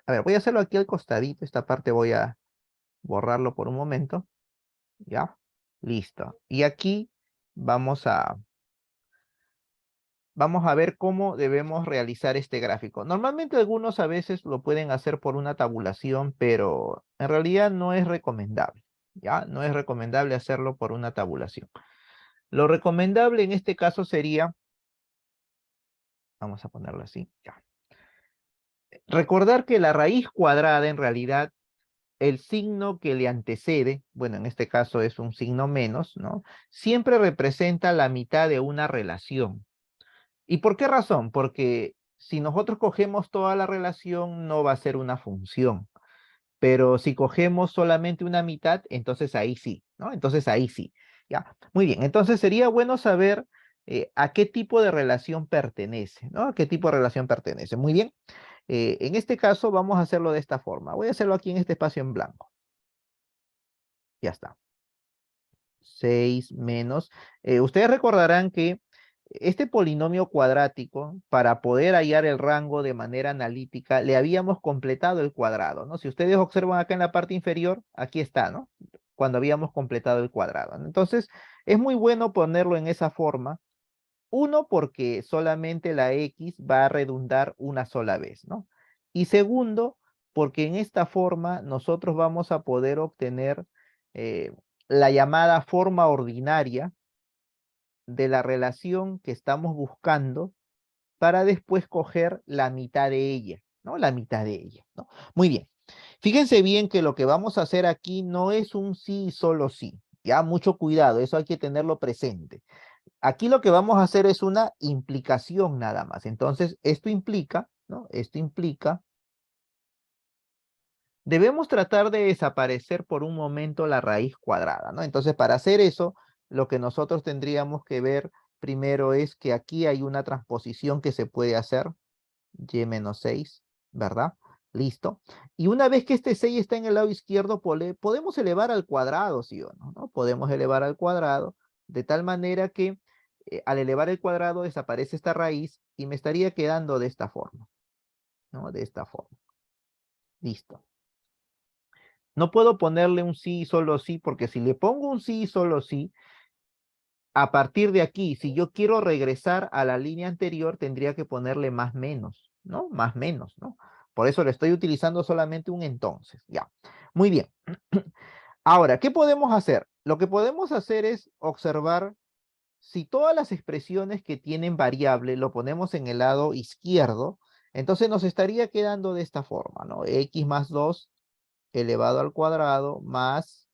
A ver, voy a hacerlo aquí al costadito. Esta parte voy a borrarlo por un momento. ¿Ya? Listo. Y aquí vamos a, vamos a ver cómo debemos realizar este gráfico. Normalmente algunos a veces lo pueden hacer por una tabulación, pero en realidad no es recomendable. ¿Ya? No es recomendable hacerlo por una tabulación. Lo recomendable en este caso sería, vamos a ponerlo así, ya. Recordar que la raíz cuadrada en realidad el signo que le antecede, bueno, en este caso es un signo menos, ¿no? Siempre representa la mitad de una relación. ¿Y por qué razón? Porque si nosotros cogemos toda la relación, no va a ser una función. Pero si cogemos solamente una mitad, entonces ahí sí, ¿no? Entonces ahí sí, ¿ya? Muy bien, entonces sería bueno saber a qué tipo de relación pertenece, ¿no? ¿A qué tipo de relación pertenece? Muy bien. En este caso vamos a hacerlo de esta forma. Voy a hacerlo aquí en este espacio en blanco. Ya está. 6 menos. Ustedes recordarán que este polinomio cuadrático, para poder hallar el rango de manera analítica, le habíamos completado el cuadrado, ¿no? Si ustedes observan acá en la parte inferior, aquí está, ¿no? Cuando habíamos completado el cuadrado, ¿no? Entonces, es muy bueno ponerlo en esa forma. Uno, porque solamente la X va a redundar una sola vez, ¿no? Y segundo, porque en esta forma nosotros vamos a poder obtener eh, la llamada forma ordinaria de la relación que estamos buscando para después coger la mitad de ella, ¿no? La mitad de ella, ¿no? Muy bien. Fíjense bien que lo que vamos a hacer aquí no es un sí y solo sí. Ya, mucho cuidado, eso hay que tenerlo presente. Aquí lo que vamos a hacer es una implicación nada más. Entonces, esto implica, ¿no? Esto implica, debemos tratar de desaparecer por un momento la raíz cuadrada, ¿no? Entonces, para hacer eso, lo que nosotros tendríamos que ver primero es que aquí hay una transposición que se puede hacer, y-6, ¿verdad? Listo. Y una vez que este 6 está en el lado izquierdo, podemos elevar al cuadrado, ¿sí o no? ¿No? Podemos elevar al cuadrado de tal manera que al elevar el cuadrado desaparece esta raíz y me estaría quedando de esta forma, ¿no? De esta forma. Listo. No puedo ponerle un sí y solo sí, porque si le pongo un sí y solo sí, a partir de aquí, si yo quiero regresar a la línea anterior, tendría que ponerle más menos, ¿no? Más menos, ¿no? Por eso le estoy utilizando solamente un entonces, ya. Muy bien. Ahora, ¿qué podemos hacer? Lo que podemos hacer es observar si todas las expresiones que tienen variable lo ponemos en el lado izquierdo, entonces nos estaría quedando de esta forma, ¿no? X más 2 elevado al cuadrado más,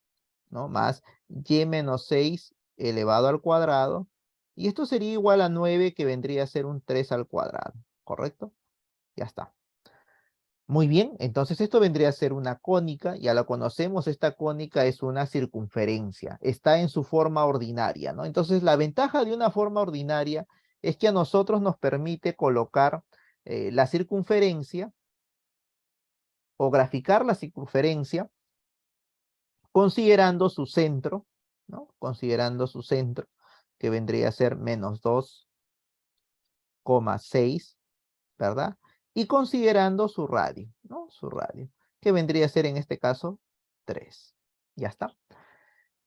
¿no? Más y-6 elevado al cuadrado. Y esto sería igual a 9, que vendría a ser un 3 al cuadrado, ¿correcto? Ya está. Muy bien, entonces esto vendría a ser una cónica, ya la conocemos, esta cónica es una circunferencia, está en su forma ordinaria, ¿no? Entonces la ventaja de una forma ordinaria es que a nosotros nos permite colocar la circunferencia o graficar la circunferencia considerando su centro, ¿no? Considerando su centro, que vendría a ser menos 2,6, ¿verdad? Y considerando su radio, ¿no? Su radio, que vendría a ser en este caso 3. Ya está.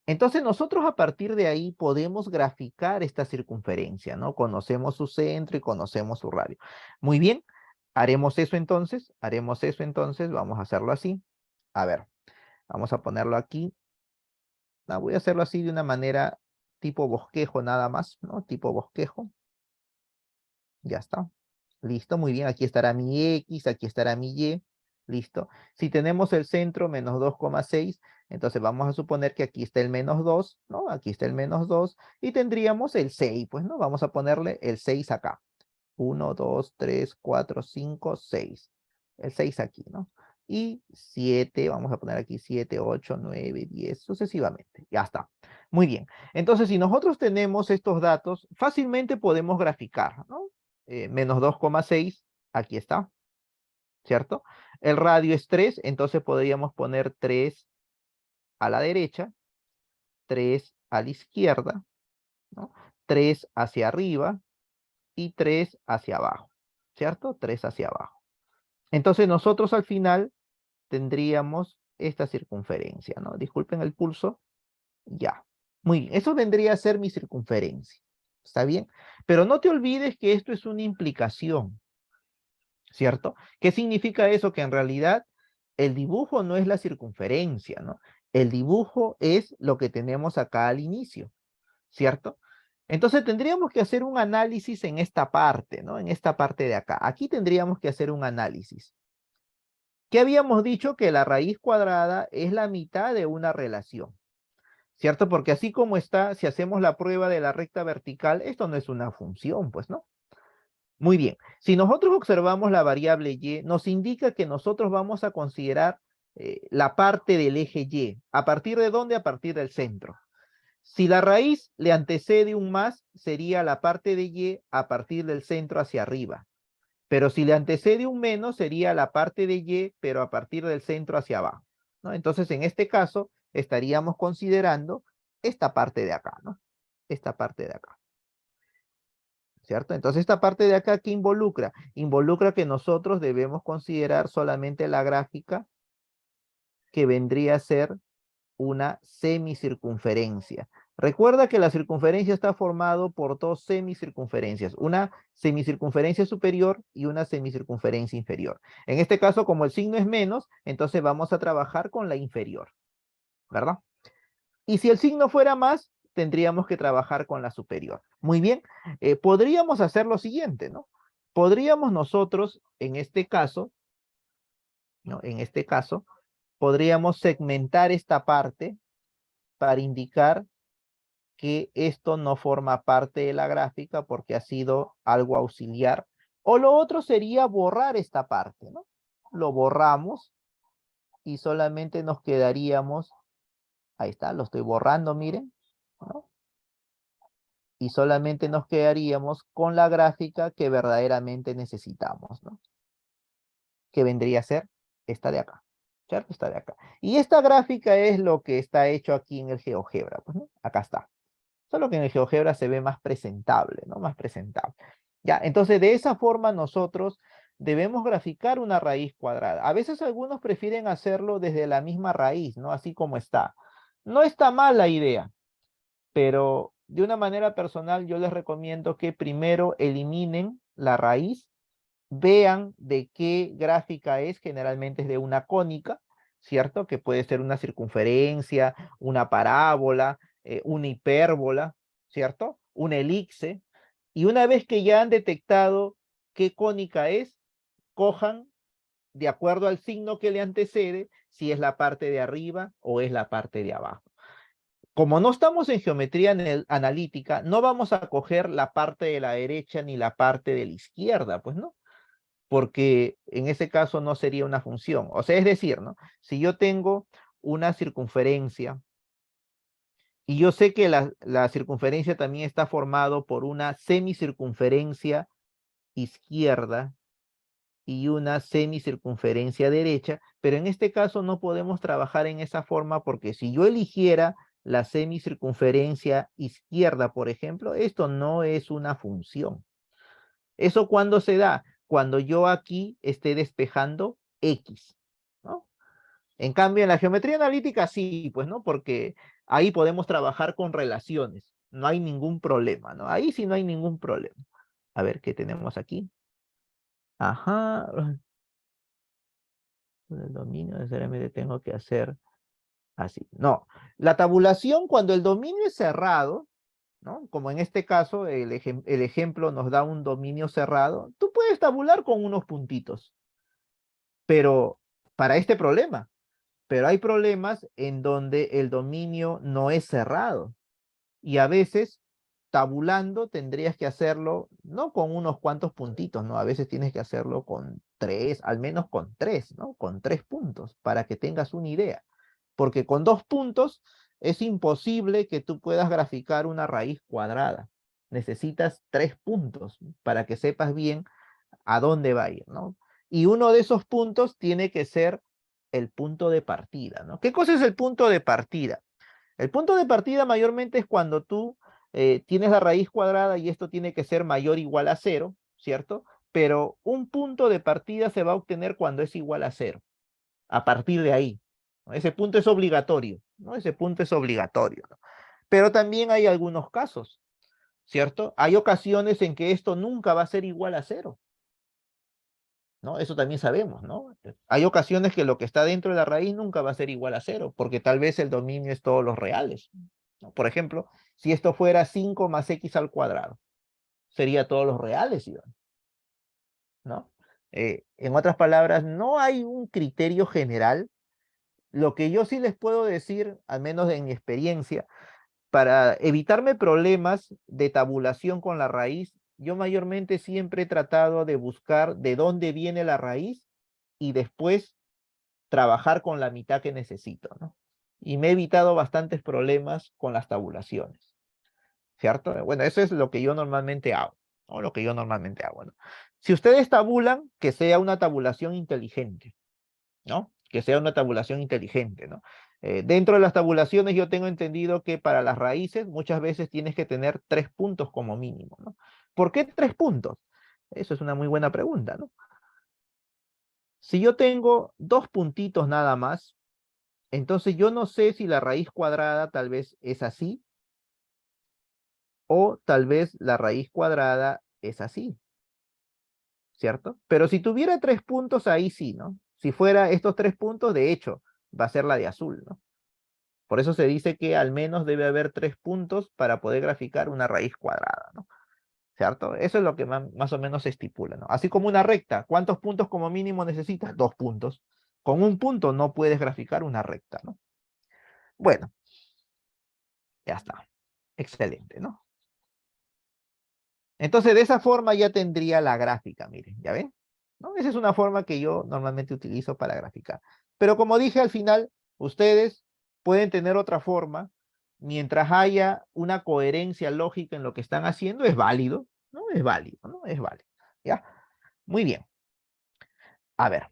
Entonces nosotros a partir de ahí podemos graficar esta circunferencia, ¿no? Conocemos su centro y conocemos su radio. Muy bien, haremos eso entonces, vamos a hacerlo así. A ver, vamos a ponerlo aquí. No, voy a hacerlo así de una manera tipo bosquejo nada más, ¿no? Tipo bosquejo. Ya está. Listo, muy bien. Aquí estará mi X, aquí estará mi Y. Listo. Si tenemos el centro menos 2,6, entonces vamos a suponer que aquí está el menos 2, ¿no? Aquí está el menos 2 y tendríamos el 6, pues, ¿no? Vamos a ponerle el 6 acá. 1, 2, 3, 4, 5, 6. El 6 aquí, ¿no? Y 7, vamos a poner aquí 7, 8, 9, 10, sucesivamente. Ya está. Muy bien. Entonces, si nosotros tenemos estos datos, fácilmente podemos graficar, ¿no? Menos 2,6, aquí está, ¿cierto? El radio es 3, entonces podríamos poner 3 a la derecha, 3 a la izquierda, ¿no? 3 hacia arriba y 3 hacia abajo, ¿cierto? 3 hacia abajo. Entonces nosotros al final tendríamos esta circunferencia, ¿no? Disculpen el pulso. Ya. Muy bien. Eso vendría a ser mi circunferencia. ¿Está bien? Pero no te olvides que esto es una implicación, ¿cierto? ¿Qué significa eso? Que en realidad el dibujo no es la circunferencia, ¿no? El dibujo es lo que tenemos acá al inicio, ¿cierto? Entonces tendríamos que hacer un análisis en esta parte, ¿no? En esta parte de acá. Aquí tendríamos que hacer un análisis. ¿Qué habíamos dicho? Que la raíz cuadrada es la mitad de una relación, ¿cierto? Porque así como está, si hacemos la prueba de la recta vertical, esto no es una función, pues, ¿no? Muy bien. Si nosotros observamos la variable y, nos indica que nosotros vamos a considerar la parte del eje y. ¿A partir de dónde? A partir del centro. Si la raíz le antecede un más, sería la parte de y a partir del centro hacia arriba. Pero si le antecede un menos, sería la parte de y, pero a partir del centro hacia abajo, ¿no? Entonces, en este caso, estaríamos considerando esta parte de acá, ¿no? Esta parte de acá, ¿cierto? Entonces, esta parte de acá, ¿qué involucra? Involucra que nosotros debemos considerar solamente la gráfica que vendría a ser una semicircunferencia. Recuerda que la circunferencia está formado por dos semicircunferencias, una semicircunferencia superior y una semicircunferencia inferior. En este caso, como el signo es menos, entonces vamos a trabajar con la inferior, ¿verdad? Y si el signo fuera más, tendríamos que trabajar con la superior. Muy bien, podríamos hacer lo siguiente, ¿no? Podríamos nosotros, en este caso, ¿no? En este caso, podríamos segmentar esta parte para indicar que esto no forma parte de la gráfica porque ha sido algo auxiliar. O lo otro sería borrar esta parte, ¿no? Lo borramos y solamente nos quedaríamos, ahí está, lo estoy borrando, miren, ¿no? Y solamente nos quedaríamos con la gráfica que verdaderamente necesitamos, ¿no? Que vendría a ser esta de acá, ¿cierto? Esta de acá. Y esta gráfica es lo que está hecho aquí en el GeoGebra, pues, ¿no? Acá está. Solo que en el GeoGebra se ve más presentable, ¿no? Más presentable. Ya, entonces de esa forma nosotros debemos graficar una raíz cuadrada. A veces algunos prefieren hacerlo desde la misma raíz, ¿no? Así como está. No está mal la idea, pero de una manera personal yo les recomiendo que primero eliminen la raíz, vean de qué gráfica es, generalmente es de una cónica, ¿cierto? Que puede ser una circunferencia, una parábola, una hipérbola, ¿cierto? Una elipse. Y una vez que ya han detectado qué cónica es, cojan de acuerdo al signo que le antecede, si es la parte de arriba o es la parte de abajo. Como no estamos en geometría analítica, no vamos a coger la parte de la derecha ni la parte de la izquierda, pues no, porque en ese caso no sería una función. O sea, es decir, ¿no? Si yo tengo una circunferencia y yo sé que la circunferencia también está formado por una semicircunferencia izquierda y una semicircunferencia derecha, pero en este caso no podemos trabajar en esa forma porque si yo eligiera la semicircunferencia izquierda, por ejemplo, esto no es una función. ¿Eso cuándo se da? Cuando yo aquí esté despejando X, ¿no? En cambio, en la geometría analítica sí, pues, ¿no? Porque ahí podemos trabajar con relaciones. No hay ningún problema, ¿no? Ahí sí no hay ningún problema. A ver, ¿qué tenemos aquí? Ajá. El dominio necesariamente tengo que hacer así. No. La tabulación, cuando el dominio es cerrado, ¿no? Como en este caso, el ejemplo nos da un dominio cerrado, tú puedes tabular con unos puntitos, pero para este problema. Pero hay problemas en donde el dominio no es cerrado. Y a veces, tabulando, tendrías que hacerlo no con unos cuantos puntitos, ¿no? A veces tienes que hacerlo con tres, al menos con tres, ¿no? Con 3 puntos, para que tengas una idea. Porque con 2 puntos es imposible que tú puedas graficar una raíz cuadrada. Necesitas 3 puntos para que sepas bien a dónde va a ir, ¿no? Y uno de esos puntos tiene que ser el punto de partida, ¿no? ¿Qué cosa es el punto de partida? El punto de partida mayormente es cuando tú tienes la raíz cuadrada y esto tiene que ser mayor o igual a 0, ¿cierto? pero un punto de partida se va a obtener cuando es igual a 0. A partir de ahí, ¿no? Ese punto es obligatorio, ¿no? Ese punto es obligatorio, ¿no? Pero también hay algunos casos, ¿cierto? Hay ocasiones en que esto nunca va a ser igual a 0, ¿no? Eso también sabemos, ¿no? Hay ocasiones que lo que está dentro de la raíz nunca va a ser igual a 0, porque tal vez el dominio es todos los reales, ¿no? Por ejemplo, si esto fuera 5 más x al cuadrado, sería todos los reales, Iván, ¿no? En otras palabras, no hay un criterio general. Lo que yo sí les puedo decir, al menos en mi experiencia, para evitarme problemas de tabulación con la raíz, yo mayormente siempre he tratado de buscar de dónde viene la raíz y después trabajar con la mitad que necesito, ¿no? Y me he evitado bastantes problemas con las tabulaciones, ¿cierto? Bueno, eso es lo que yo normalmente hago, ¿no? Lo que yo normalmente hago, ¿no? Si ustedes tabulan, que sea una tabulación inteligente, ¿no? Que sea una tabulación inteligente, ¿no? Dentro de las tabulaciones yo tengo entendido que para las raíces muchas veces tienes que tener 3 puntos como mínimo, ¿no? ¿Por qué 3 puntos? Eso es una muy buena pregunta, ¿no? Si yo tengo 2 puntitos nada más, entonces yo no sé si la raíz cuadrada tal vez es así o tal vez la raíz cuadrada es así, ¿cierto? Pero si tuviera 3 puntos ahí sí, ¿no? Si fuera estos 3 puntos, de hecho, va a ser la de azul, ¿no? Por eso se dice que al menos debe haber 3 puntos para poder graficar una raíz cuadrada, ¿no? ¿Cierto? Eso es lo que más o menos se estipula, ¿no? Así como una recta, ¿cuántos puntos como mínimo necesitas? 2 puntos. Con un punto no puedes graficar una recta, ¿no? Bueno, ya está. Excelente, ¿no? Entonces, de esa forma ya tendría la gráfica, miren, ¿ya ven? ¿No? Esa es una forma que yo normalmente utilizo para graficar. Pero como dije al final, ustedes pueden tener otra forma. Mientras haya una coherencia lógica en lo que están haciendo, es válido, ¿no? Es válido, ¿no? Es válido, ¿ya? Muy bien. A ver,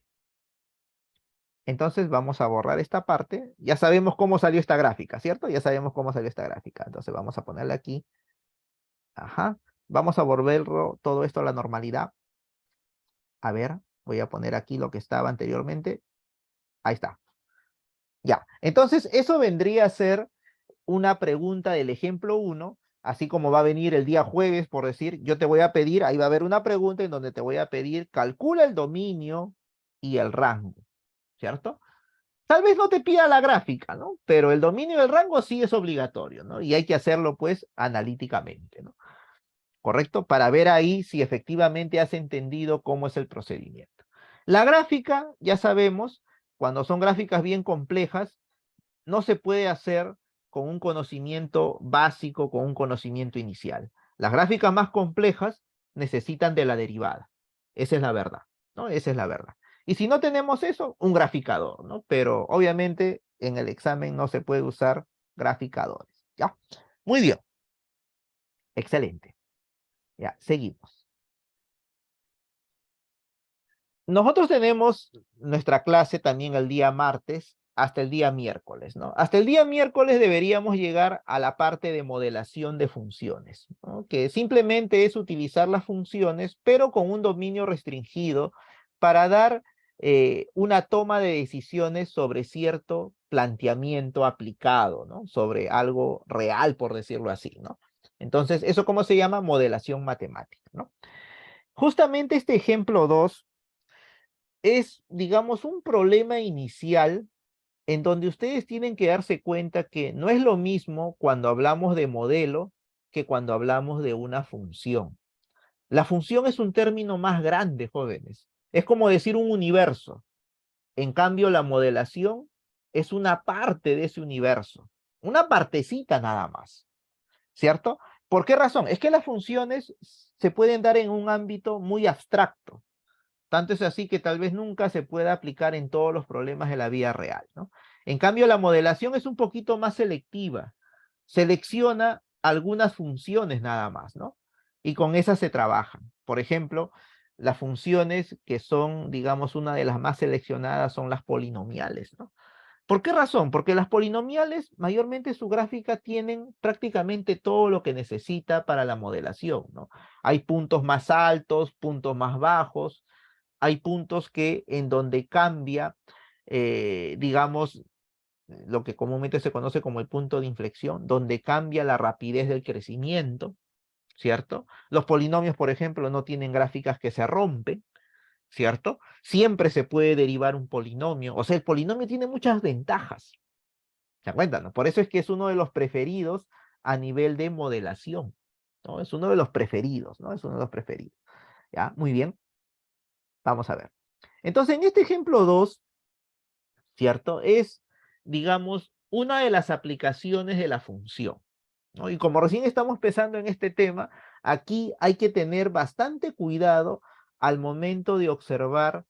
entonces vamos a borrar esta parte. Ya sabemos cómo salió esta gráfica, ¿cierto? Ya sabemos cómo salió esta gráfica. Entonces vamos a ponerle aquí. Ajá. Vamos a volverlo todo esto a la normalidad. A ver, voy a poner aquí lo que estaba anteriormente. Ahí está. Ya. Entonces, eso vendría a ser una pregunta del ejemplo 1, así como va a venir el día jueves, por decir, yo te voy a pedir, ahí va a haber una pregunta en donde te voy a pedir, calcula el dominio y el rango, ¿cierto? Tal vez no te pida la gráfica, ¿no? Pero el dominio y el rango sí es obligatorio, ¿no? Y hay que hacerlo, pues, analíticamente, ¿no? ¿Correcto? Para ver ahí si efectivamente has entendido cómo es el procedimiento. La gráfica, ya sabemos, cuando son gráficas bien complejas, no se puede hacer con un conocimiento básico, con un conocimiento inicial. Las gráficas más complejas necesitan de la derivada. Esa es la verdad, ¿no? Esa es la verdad. Y si no tenemos eso, un graficador, ¿no? Pero obviamente en el examen no se puede usar graficadores, ¿ya? Muy bien, excelente. Ya, seguimos. Nosotros tenemos nuestra clase también el día martes hasta el día miércoles, ¿no? Hasta el día miércoles deberíamos llegar a la parte de modelación de funciones, ¿no? Que simplemente es utilizar las funciones, pero con un dominio restringido para dar una toma de decisiones sobre cierto planteamiento aplicado, ¿no? Sobre algo real, por decirlo así, ¿no? Entonces, ¿eso cómo se llama? Modelación matemática, ¿no? Justamente este ejemplo 2 es, digamos, un problema inicial en donde ustedes tienen que darse cuenta que no es lo mismo cuando hablamos de modelo que cuando hablamos de una función. La función es un término más grande, jóvenes. Es como decir un universo. En cambio, la modelación es una parte de ese universo. Una partecita nada más, ¿cierto? ¿Por qué razón? Es que las funciones se pueden dar en un ámbito muy abstracto. Tanto es así que tal vez nunca se pueda aplicar en todos los problemas de la vida real, ¿no? En cambio, la modelación es un poquito más selectiva. Selecciona algunas funciones nada más, ¿no? Y con esas se trabajan. Por ejemplo, las funciones que son, digamos, una de las más seleccionadas son las polinomiales, ¿no? ¿Por qué razón? Porque las polinomiales, mayormente su gráfica tienen prácticamente todo lo que necesita para la modelación, ¿no? Hay puntos más altos, puntos más bajos, hay puntos que en donde cambia, digamos, lo que comúnmente se conoce como el punto de inflexión, donde cambia la rapidez del crecimiento, ¿cierto? Los polinomios, por ejemplo, no tienen gráficas que se rompen, ¿cierto? Siempre se puede derivar un polinomio, o sea, el polinomio tiene muchas ventajas, ¿se dan cuenta, no? Por eso es que es uno de los preferidos a nivel de modelación, ¿no? Es uno de los preferidos, ¿no? Es uno de los preferidos, ¿ya? Muy bien, vamos a ver. Entonces, en este ejemplo 2, ¿cierto? Es, digamos, una de las aplicaciones de la función, ¿no? Y como recién estamos empezando en este tema, aquí hay que tener bastante cuidado al momento de observar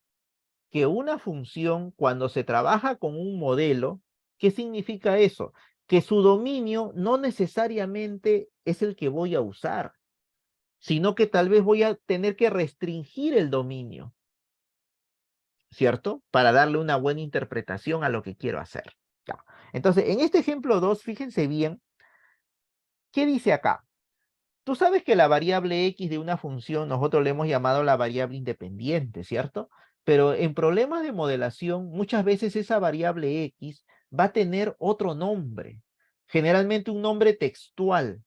que una función, cuando se trabaja con un modelo, ¿qué significa eso? Que su dominio no necesariamente es el que voy a usar, sino que tal vez voy a tener que restringir el dominio, ¿cierto? Para darle una buena interpretación a lo que quiero hacer. Ya. Entonces, en este ejemplo 2, fíjense bien, ¿qué dice acá? Tú sabes que la variable x de una función nosotros le hemos llamado la variable independiente, ¿cierto? Pero en problemas de modelación, muchas veces esa variable x va a tener otro nombre, generalmente un nombre textual.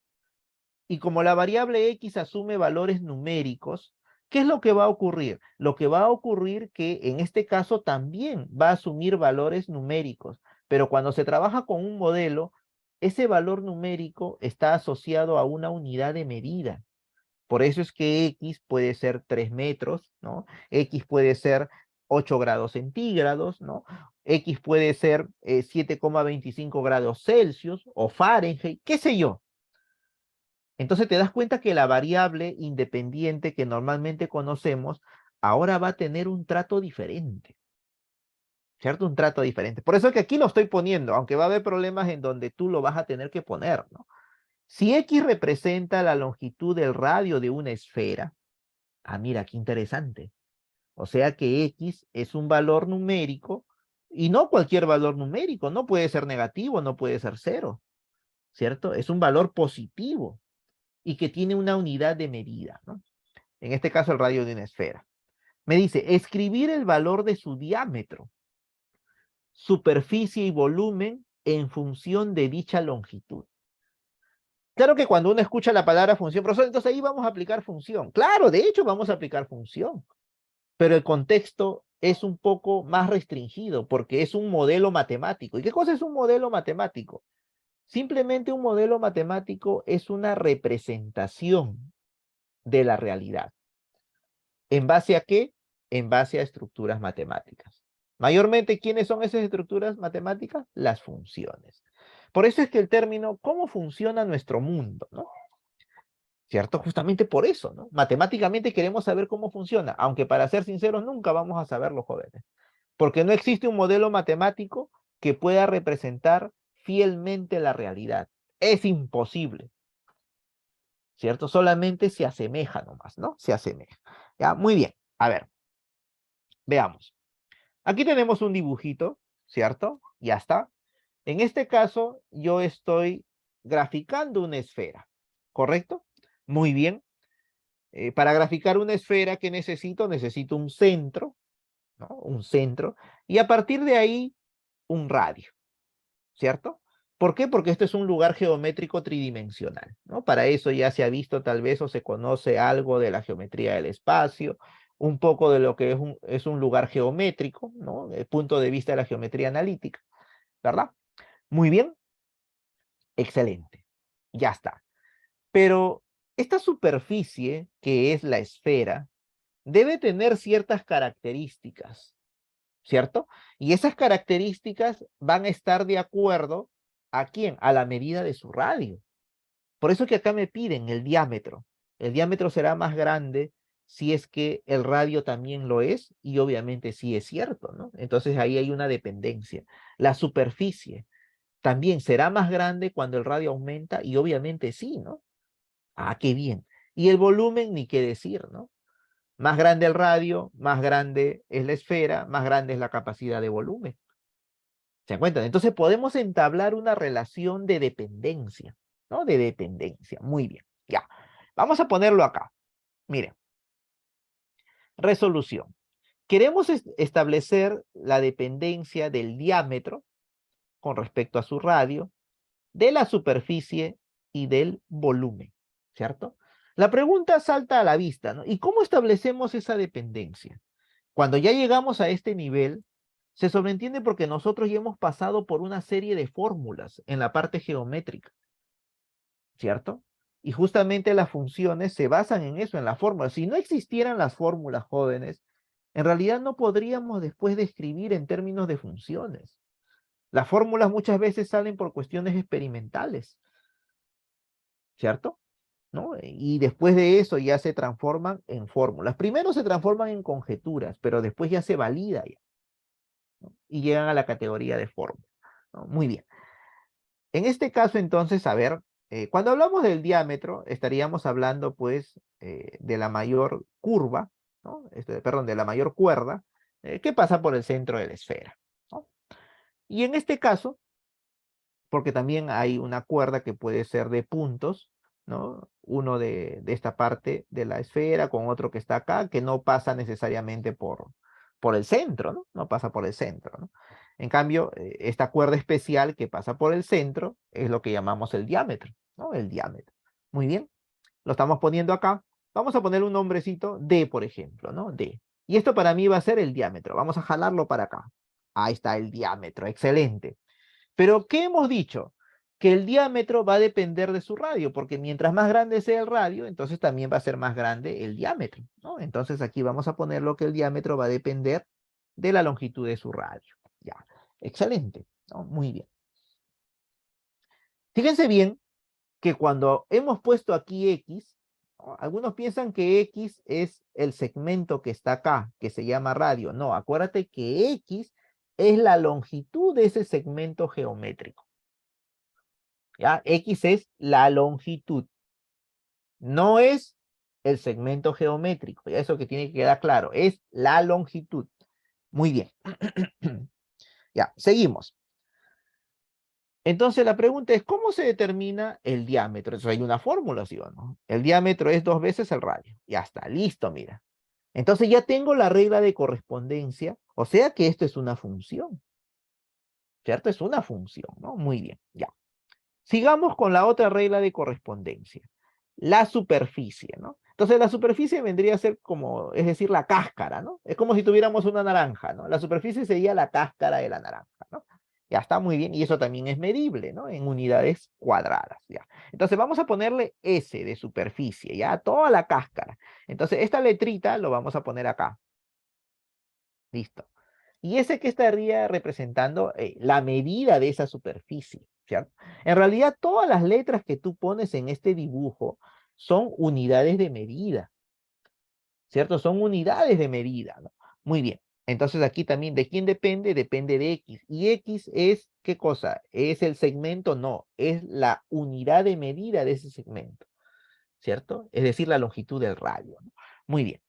Y como la variable x asume valores numéricos, ¿qué es lo que va a ocurrir? Lo que va a ocurrir que en este caso también va a asumir valores numéricos, pero cuando se trabaja con un modelo, ese valor numérico está asociado a una unidad de medida. Por eso es que X puede ser 3 metros, ¿no? X puede ser 8 grados centígrados, ¿no? X puede ser 7,25 grados Celsius o Fahrenheit, qué sé yo. Entonces te das cuenta que la variable independiente que normalmente conocemos ahora va a tener un trato diferente, ¿cierto? Un trato diferente. Por eso es que aquí lo estoy poniendo, aunque va a haber problemas en donde tú lo vas a tener que poner, ¿no? Si X representa la longitud del radio de una esfera, ah, mira, qué interesante. O sea que X es un valor numérico y no cualquier valor numérico, no puede ser negativo, no puede ser cero, ¿cierto? Es un valor positivo y que tiene una unidad de medida, ¿no? En este caso el radio de una esfera. Me dice, escribir el valor de su diámetro, superficie y volumen en función de dicha longitud. Claro que cuando uno escucha la palabra función, profesor, entonces ahí vamos a aplicar función. Claro, de hecho vamos a aplicar función, pero el contexto es un poco más restringido porque es un modelo matemático. ¿Y qué cosa es un modelo matemático? Simplemente un modelo matemático es una representación de la realidad. ¿En base a qué? En base a estructuras matemáticas. Mayormente, ¿quiénes son esas estructuras matemáticas? Las funciones. Por eso es que el término, ¿cómo funciona nuestro mundo? ¿No? ¿Cierto? Justamente por eso, ¿no? Matemáticamente queremos saber cómo funciona, aunque para ser sinceros nunca vamos a saberlo, jóvenes, porque no existe un modelo matemático que pueda representar fielmente la realidad. Es imposible, ¿cierto? Solamente se asemeja nomás, ¿no? Se asemeja. Ya, muy bien. A ver, veamos. Aquí tenemos un dibujito, ¿cierto? Ya está. En este caso, yo estoy graficando una esfera, ¿correcto? Muy bien. Para graficar una esfera, ¿qué necesito? Necesito un centro, ¿no? Un centro. Y a partir de ahí, un radio, ¿cierto? ¿Por qué? Porque este es un lugar geométrico tridimensional, ¿no? Para eso ya se ha visto tal vez o se conoce algo de la geometría del espacio, un poco de lo que es un lugar geométrico, ¿no? Desde el punto de vista de la geometría analítica, ¿verdad? Muy bien, excelente, ya está. Pero esta superficie, que es la esfera, debe tener ciertas características, ¿cierto? Y esas características van a estar de acuerdo a quién, a la medida de su radio. Por eso que acá me piden el diámetro. El diámetro será más grande si es que el radio también lo es y obviamente sí es cierto, ¿no? Entonces ahí hay una dependencia. La superficie también será más grande cuando el radio aumenta y obviamente sí, ¿no? Ah, qué bien. Y el volumen, ni qué decir, ¿no? Más grande el radio, más grande es la esfera, más grande es la capacidad de volumen. ¿Se encuentran? Entonces podemos entablar una relación de dependencia, ¿no? De dependencia. Muy bien, ya. Vamos a ponerlo acá. Miren, resolución. Queremos establecer la dependencia del diámetro con respecto a su radio, de la superficie y del volumen, ¿cierto? La pregunta salta a la vista, ¿no? ¿Y cómo establecemos esa dependencia? Cuando ya llegamos a este nivel, se sobreentiende porque nosotros ya hemos pasado por una serie de fórmulas en la parte geométrica, ¿cierto? Y justamente las funciones se basan en eso, en la fórmula. Si no existieran las fórmulas, jóvenes, en realidad no podríamos después describir en términos de funciones. Las fórmulas muchas veces salen por cuestiones experimentales, ¿cierto? ¿No? Y después de eso ya se transforman en fórmulas. Primero se transforman en conjeturas, pero después ya se valida ya, ¿no? Y llegan a la categoría de fórmula, ¿no? Muy bien. En este caso, entonces, a ver, cuando hablamos del diámetro, estaríamos hablando, pues, de la mayor curva, ¿no? Perdón, de la mayor cuerda, que pasa por el centro de la esfera, ¿no? Y en este caso, porque también hay una cuerda que puede ser de puntos, ¿no? Uno de esta parte de la esfera con otro que está acá, que no pasa necesariamente por el centro, ¿no? No pasa por el centro, ¿no? En cambio, esta cuerda especial que pasa por el centro es lo que llamamos el diámetro, ¿no? El diámetro. Muy bien, lo estamos poniendo acá. Vamos a poner un nombrecito D, por ejemplo, ¿no? D. Y esto para mí va a ser el diámetro. Vamos a jalarlo para acá. Ahí está el diámetro, excelente. Pero, ¿qué hemos dicho? Que el diámetro va a depender de su radio, porque mientras más grande sea el radio, entonces también va a ser más grande el diámetro, ¿no? Entonces aquí vamos a ponerlo que el diámetro va a depender de la longitud de su radio. Ya, excelente, ¿no? Muy bien. Fíjense bien que cuando hemos puesto aquí X, ¿no? Algunos piensan que X es el segmento que está acá, que se llama radio. No, acuérdate que X es la longitud de ese segmento geométrico. ¿Ya? X es la longitud, no es el segmento geométrico, ya eso que tiene que quedar claro, es la longitud. Muy bien. Ya, seguimos. Entonces la pregunta es, ¿cómo se determina el diámetro? Eso hay una fórmula, ¿sí o no? El diámetro es 2 veces el radio. Ya está, listo, mira. Entonces ya tengo la regla de correspondencia, o sea que esto es una función, ¿cierto? Es una función, ¿no? Muy bien, ya. Sigamos con la otra regla de correspondencia, la superficie, ¿no? Entonces la superficie vendría a ser como, es decir, la cáscara, ¿no? Es como si tuviéramos una naranja, ¿no? La superficie sería la cáscara de la naranja, ¿no? Ya está muy bien, y eso también es medible, ¿no? En unidades cuadradas, ¿ya? Entonces vamos a ponerle S de superficie, ¿ya? Toda la cáscara. Entonces esta letrita lo vamos a poner acá. Listo. Y ese que estaría representando la medida de esa superficie, ¿cierto? En realidad, todas las letras que tú pones en este dibujo son unidades de medida, ¿cierto? Son unidades de medida, ¿no? Muy bien. Entonces aquí también, ¿de quién depende? Depende de X. ¿Y X es qué cosa? ¿Es el segmento? No, es la unidad de medida de ese segmento, ¿cierto? Es decir, la longitud del radio, ¿no? Muy bien,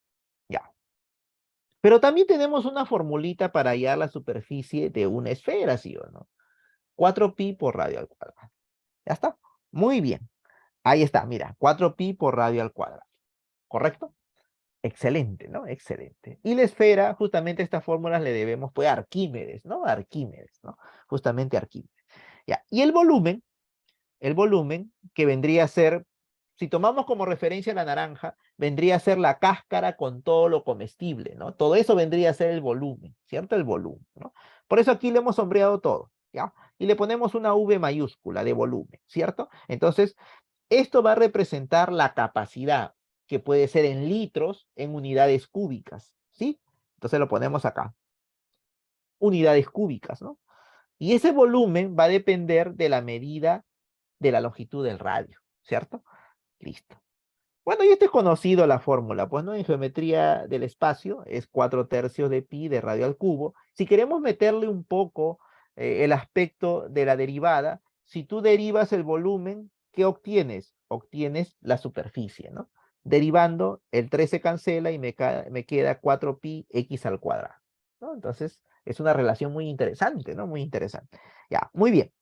ya. Pero también tenemos una formulita para hallar la superficie de una esfera, ¿sí o no? 4pi por radio al cuadrado. Ya está. Muy bien. Ahí está, mira, 4pi por radio al cuadrado. ¿Correcto? Excelente, ¿no? Excelente. Y la esfera, justamente estas fórmulas le debemos, pues, a Arquímedes, ¿no? Arquímedes, ¿no? Justamente Arquímedes. Ya. Y el volumen que vendría a ser, si tomamos como referencia la naranja, vendría a ser la cáscara con todo lo comestible, ¿no? Todo eso vendría a ser el volumen, ¿cierto? El volumen, ¿no? Por eso aquí le hemos sombreado todo, ¿ya? Y le ponemos una V mayúscula de volumen, ¿cierto? Entonces, esto va a representar la capacidad, que puede ser en litros, en unidades cúbicas, ¿sí? Entonces lo ponemos acá. Unidades cúbicas, ¿no? Y ese volumen va a depender de la medida de la longitud del radio, ¿cierto? Listo. Bueno, y esto es conocido la fórmula, pues, ¿no? En geometría del espacio es 4/3 de pi de radio al cubo. Si queremos meterle un poco el aspecto de la derivada, si tú derivas el volumen, ¿qué obtienes? Obtienes la superficie, ¿no? Derivando, el 3 se cancela y me queda 4pi x al cuadrado, ¿no? Entonces, Es una relación muy interesante, ¿no? Muy interesante. Ya, muy bien.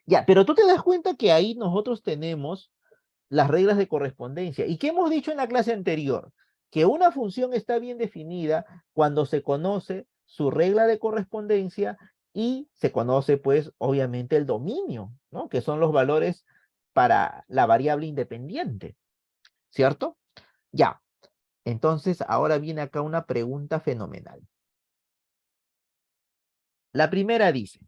Ya, pero tú te das cuenta que ahí nosotros tenemos las reglas de correspondencia. ¿Y qué hemos dicho en la clase anterior? Que una función está bien definida cuando se conoce su regla de correspondencia y se conoce, pues, obviamente el dominio, ¿no? Que son los valores para la variable independiente, ¿cierto? Ya, entonces ahora viene acá una pregunta fenomenal. La primera dice,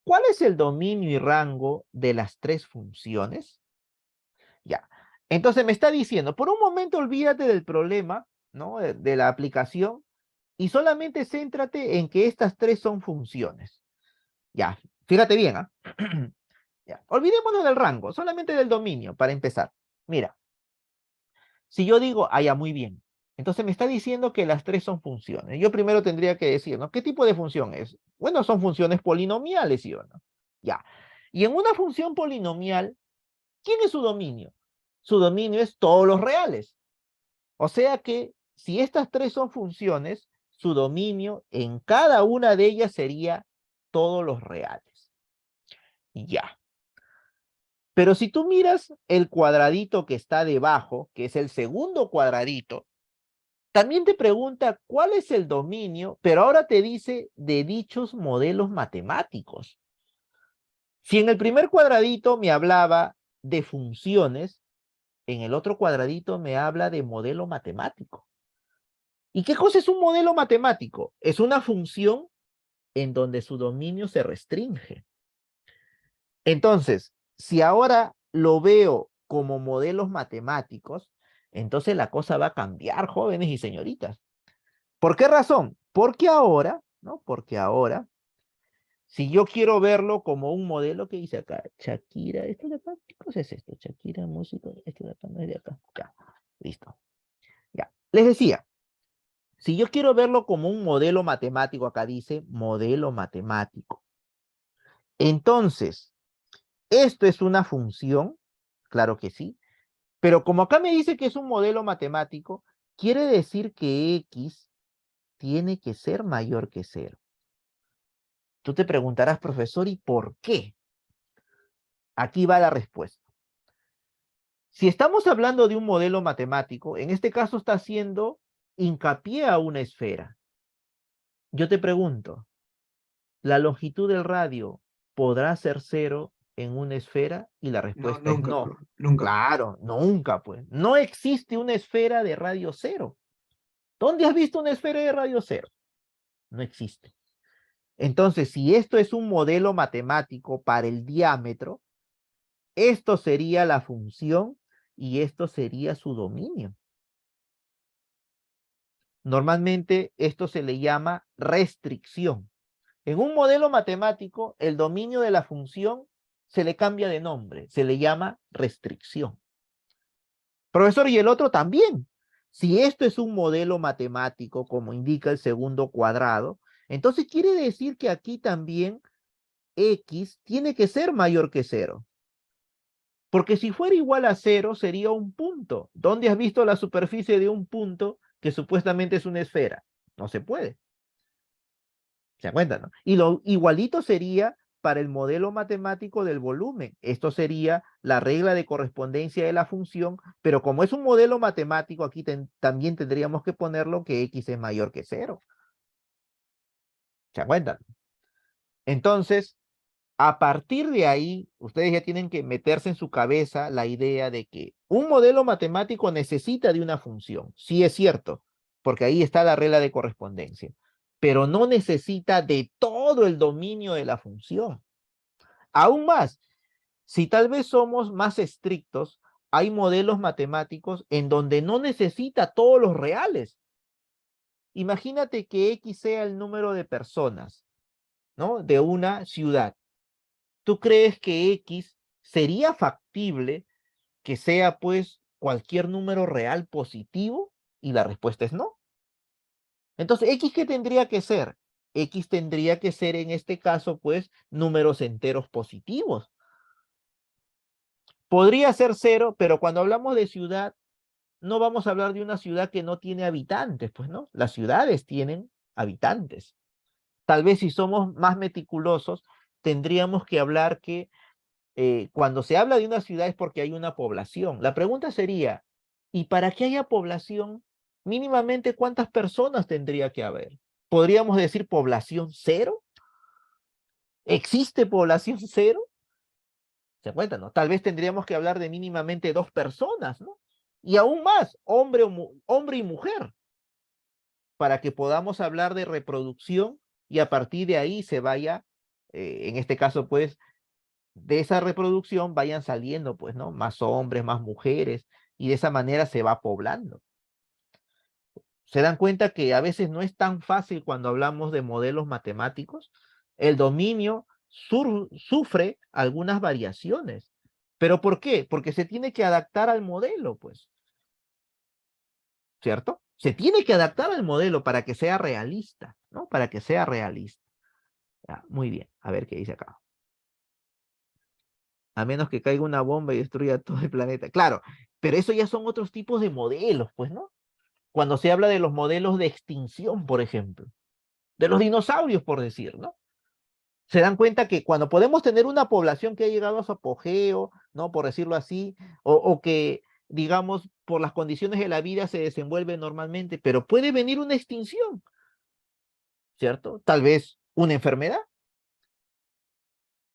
¿cuál es el dominio y rango de las tres funciones? Ya. Entonces me está diciendo, por un momento olvídate del problema, ¿no? De la aplicación y solamente céntrate en que estas tres son funciones. Ya, fíjate bien, ¿ah? Ya. Olvidémonos del rango, solamente del dominio para empezar. Mira, si yo digo, ah, ya, muy bien. Entonces me está diciendo que las tres son funciones. Yo primero tendría que decir, ¿no? ¿Qué tipo de función es? Bueno, son funciones polinomiales, ¿sí o no? Ya. Y en una función polinomial, ¿quién es su dominio? Su dominio es todos los reales. O sea que si estas tres son funciones, su dominio en cada una de ellas sería todos los reales. Ya. Pero si tú miras el cuadradito que está debajo, que es el segundo cuadradito, también te pregunta cuál es el dominio, pero ahora te dice de dichos modelos matemáticos. Si en el primer cuadradito me hablaba de funciones, en el otro cuadradito me habla de modelo matemático. ¿Y qué cosa es un modelo matemático? Es una función en donde su dominio se restringe. Entonces, si ahora lo veo como modelos matemáticos, entonces la cosa va a cambiar, jóvenes y señoritas. ¿Por qué razón? Porque ahora, ¿no? Porque ahora, si yo quiero verlo como un modelo que dice acá, Shakira, esto de acá, ¿qué cosa es esto? Shakira, músico, esto de acá no es de acá. Ya, listo. Ya. Les decía, si yo quiero verlo como un modelo matemático, acá dice modelo matemático. Entonces, ¿esto es una función? Claro que sí. Pero como acá me dice que es un modelo matemático, quiere decir que X tiene que ser mayor que cero. Tú te preguntarás, profesor, ¿y por qué? Aquí va la respuesta. Si estamos hablando de un modelo matemático, en este caso está haciendo hincapié a una esfera. Yo te pregunto, ¿la longitud del radio podrá ser cero en una esfera? Y la No, respuesta es nunca, no. profe, nunca. Claro, nunca, pues. No existe una esfera de radio cero. ¿Dónde has visto una esfera de radio cero? No existe. Entonces, si esto es un modelo matemático para el diámetro, esto sería la función y esto sería su dominio. Normalmente esto se le llama restricción. En un modelo matemático, el dominio de la función se le cambia de nombre, se le llama restricción. Profesor, y el otro también. Si esto es un modelo matemático, como indica el segundo cuadrado, entonces quiere decir que aquí también X tiene que ser mayor que cero. Porque si fuera igual a cero, sería un punto. ¿Dónde has visto la superficie de un punto que supuestamente es una esfera? No se puede. ¿Se dan cuenta, no? Y lo igualito sería para el modelo matemático del volumen. Esto sería la regla de correspondencia de la función, pero como es un modelo matemático, aquí también tendríamos que ponerlo que X es mayor que cero. ¿Se dan cuenta? Entonces, a partir de ahí, ustedes ya tienen que meterse en su cabeza la idea de que un modelo matemático necesita de una función. Sí es cierto, porque ahí está la regla de correspondencia, pero no necesita de todo el dominio de la función. Aún más, si tal vez somos más estrictos, hay modelos matemáticos en donde no necesita todos los reales. Imagínate que X sea el número de personas, ¿no? De una ciudad. ¿Tú crees que X sería factible que sea pues cualquier número real positivo? Y la respuesta es no. Entonces, ¿X qué tendría que ser? X tendría que ser en este caso pues números enteros positivos. Podría ser cero, pero cuando hablamos de ciudad, no vamos a hablar de una ciudad que no tiene habitantes, pues no. Las ciudades tienen habitantes. Tal vez si somos más meticulosos, tendríamos que hablar que cuando se habla de una ciudad es porque hay una población. La pregunta sería, ¿y para que haya población, mínimamente cuántas personas tendría que haber? ¿Podríamos decir población cero? ¿Existe población cero? ¿Se cuenta, no? Tal vez tendríamos que hablar de mínimamente 2 personas, ¿no? Y aún más, hombre y mujer, para que podamos hablar de reproducción y a partir de ahí se vaya, en este caso, pues, de esa reproducción vayan saliendo, pues, ¿no? Más hombres, más mujeres, y de esa manera se va poblando. Se dan cuenta que a veces no es tan fácil cuando hablamos de modelos matemáticos. El dominio sufre algunas variaciones. ¿Pero por qué? Porque se tiene que adaptar al modelo, pues, ¿cierto? Se tiene que adaptar al modelo para que sea realista, ¿no? Para que sea realista. Ya, muy bien, a ver qué dice acá. A menos que caiga una bomba y destruya todo el planeta. Claro, pero eso ya son otros tipos de modelos, pues, ¿no? Cuando se habla de los modelos de extinción, por ejemplo, de los dinosaurios, por decir, ¿no? Se dan cuenta que cuando podemos tener una población que ha llegado a su apogeo, ¿no? Por decirlo así, o que, digamos, por las condiciones de la vida se desenvuelve normalmente, pero puede venir una extinción, ¿cierto? Tal vez una enfermedad,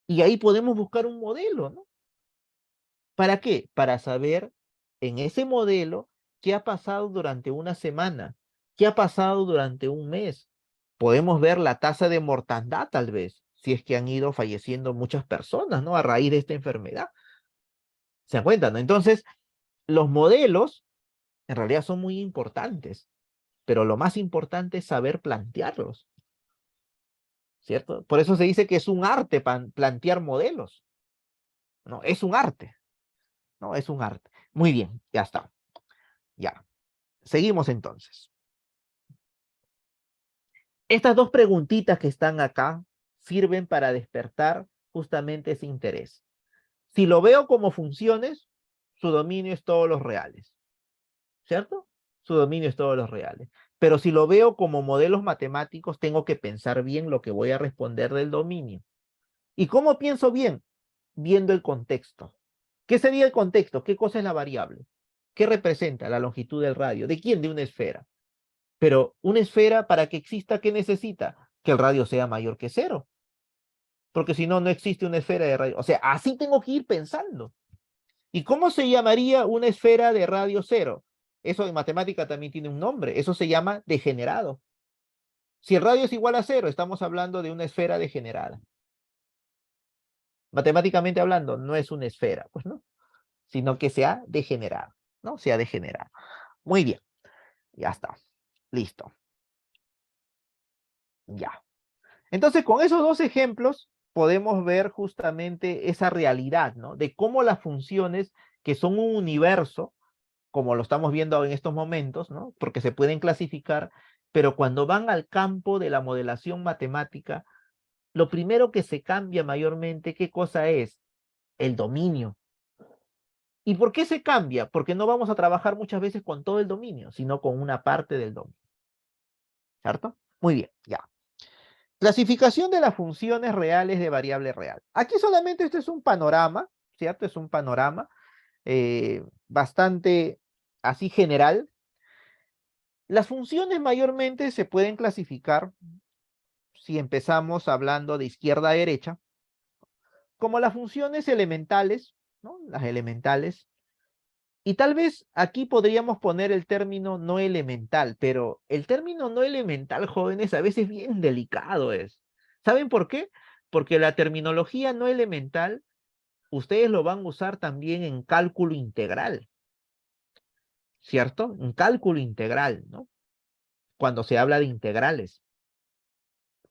y ahí podemos buscar un modelo, ¿no? ¿Para qué? Para saber en ese modelo qué ha pasado durante una semana, qué ha pasado durante un mes. Podemos ver la tasa de mortandad, tal vez, si es que han ido falleciendo muchas personas, ¿no? A raíz de esta enfermedad. ¿Se dan cuenta, no? Entonces, los modelos en realidad son muy importantes, pero lo más importante es saber plantearlos, ¿cierto? Por eso se dice que es un arte plantear modelos, ¿no? Es un arte, ¿no? Es un arte. Muy bien, ya está. Ya. Seguimos entonces. Estas dos preguntitas que están acá sirven para despertar justamente ese interés. Si lo veo como funciones, su dominio es todos los reales, ¿cierto? Su dominio es todos los reales. Pero si lo veo como modelos matemáticos, tengo que pensar bien lo que voy a responder del dominio. ¿Y cómo pienso bien? Viendo el contexto. ¿Qué sería el contexto? ¿Qué cosa es la variable? ¿Qué representa la longitud del radio? ¿De quién? De una esfera. Pero una esfera, para que exista, ¿qué necesita? Que el radio sea mayor que cero. Porque si no, no existe una esfera de radio. O sea, así tengo que ir pensando. ¿Y cómo se llamaría una esfera de radio cero? Eso en matemática también tiene un nombre. Eso se llama degenerado. Si el radio es igual a cero, estamos hablando de una esfera degenerada. Matemáticamente hablando, no es una esfera, pues no, sino que se ha degenerado, ¿no? Se ha degenerado. Muy bien, ya está. Listo. Ya. Entonces, con esos dos ejemplos podemos ver justamente esa realidad, ¿no? De cómo las funciones que son un universo, como lo estamos viendo en estos momentos, ¿no? Porque se pueden clasificar, pero cuando van al campo de la modelación matemática, lo primero que se cambia mayormente, ¿qué cosa es? El dominio. ¿Y por qué se cambia? Porque no vamos a trabajar muchas veces con todo el dominio, sino con una parte del dominio, ¿cierto? Muy bien, ya. Clasificación de las funciones reales de variable real. Aquí solamente este es un panorama, ¿cierto? Es un panorama bastante así general. Las funciones mayormente se pueden clasificar, si empezamos hablando de izquierda a derecha, como las funciones elementales, ¿no? Las elementales. Y tal vez aquí podríamos poner el término no elemental, pero el término no elemental, jóvenes, a veces bien delicado es. ¿Saben por qué? Porque la terminología no elemental, ustedes lo van a usar también en cálculo integral, ¿cierto? En cálculo integral, ¿no? Cuando se habla de integrales.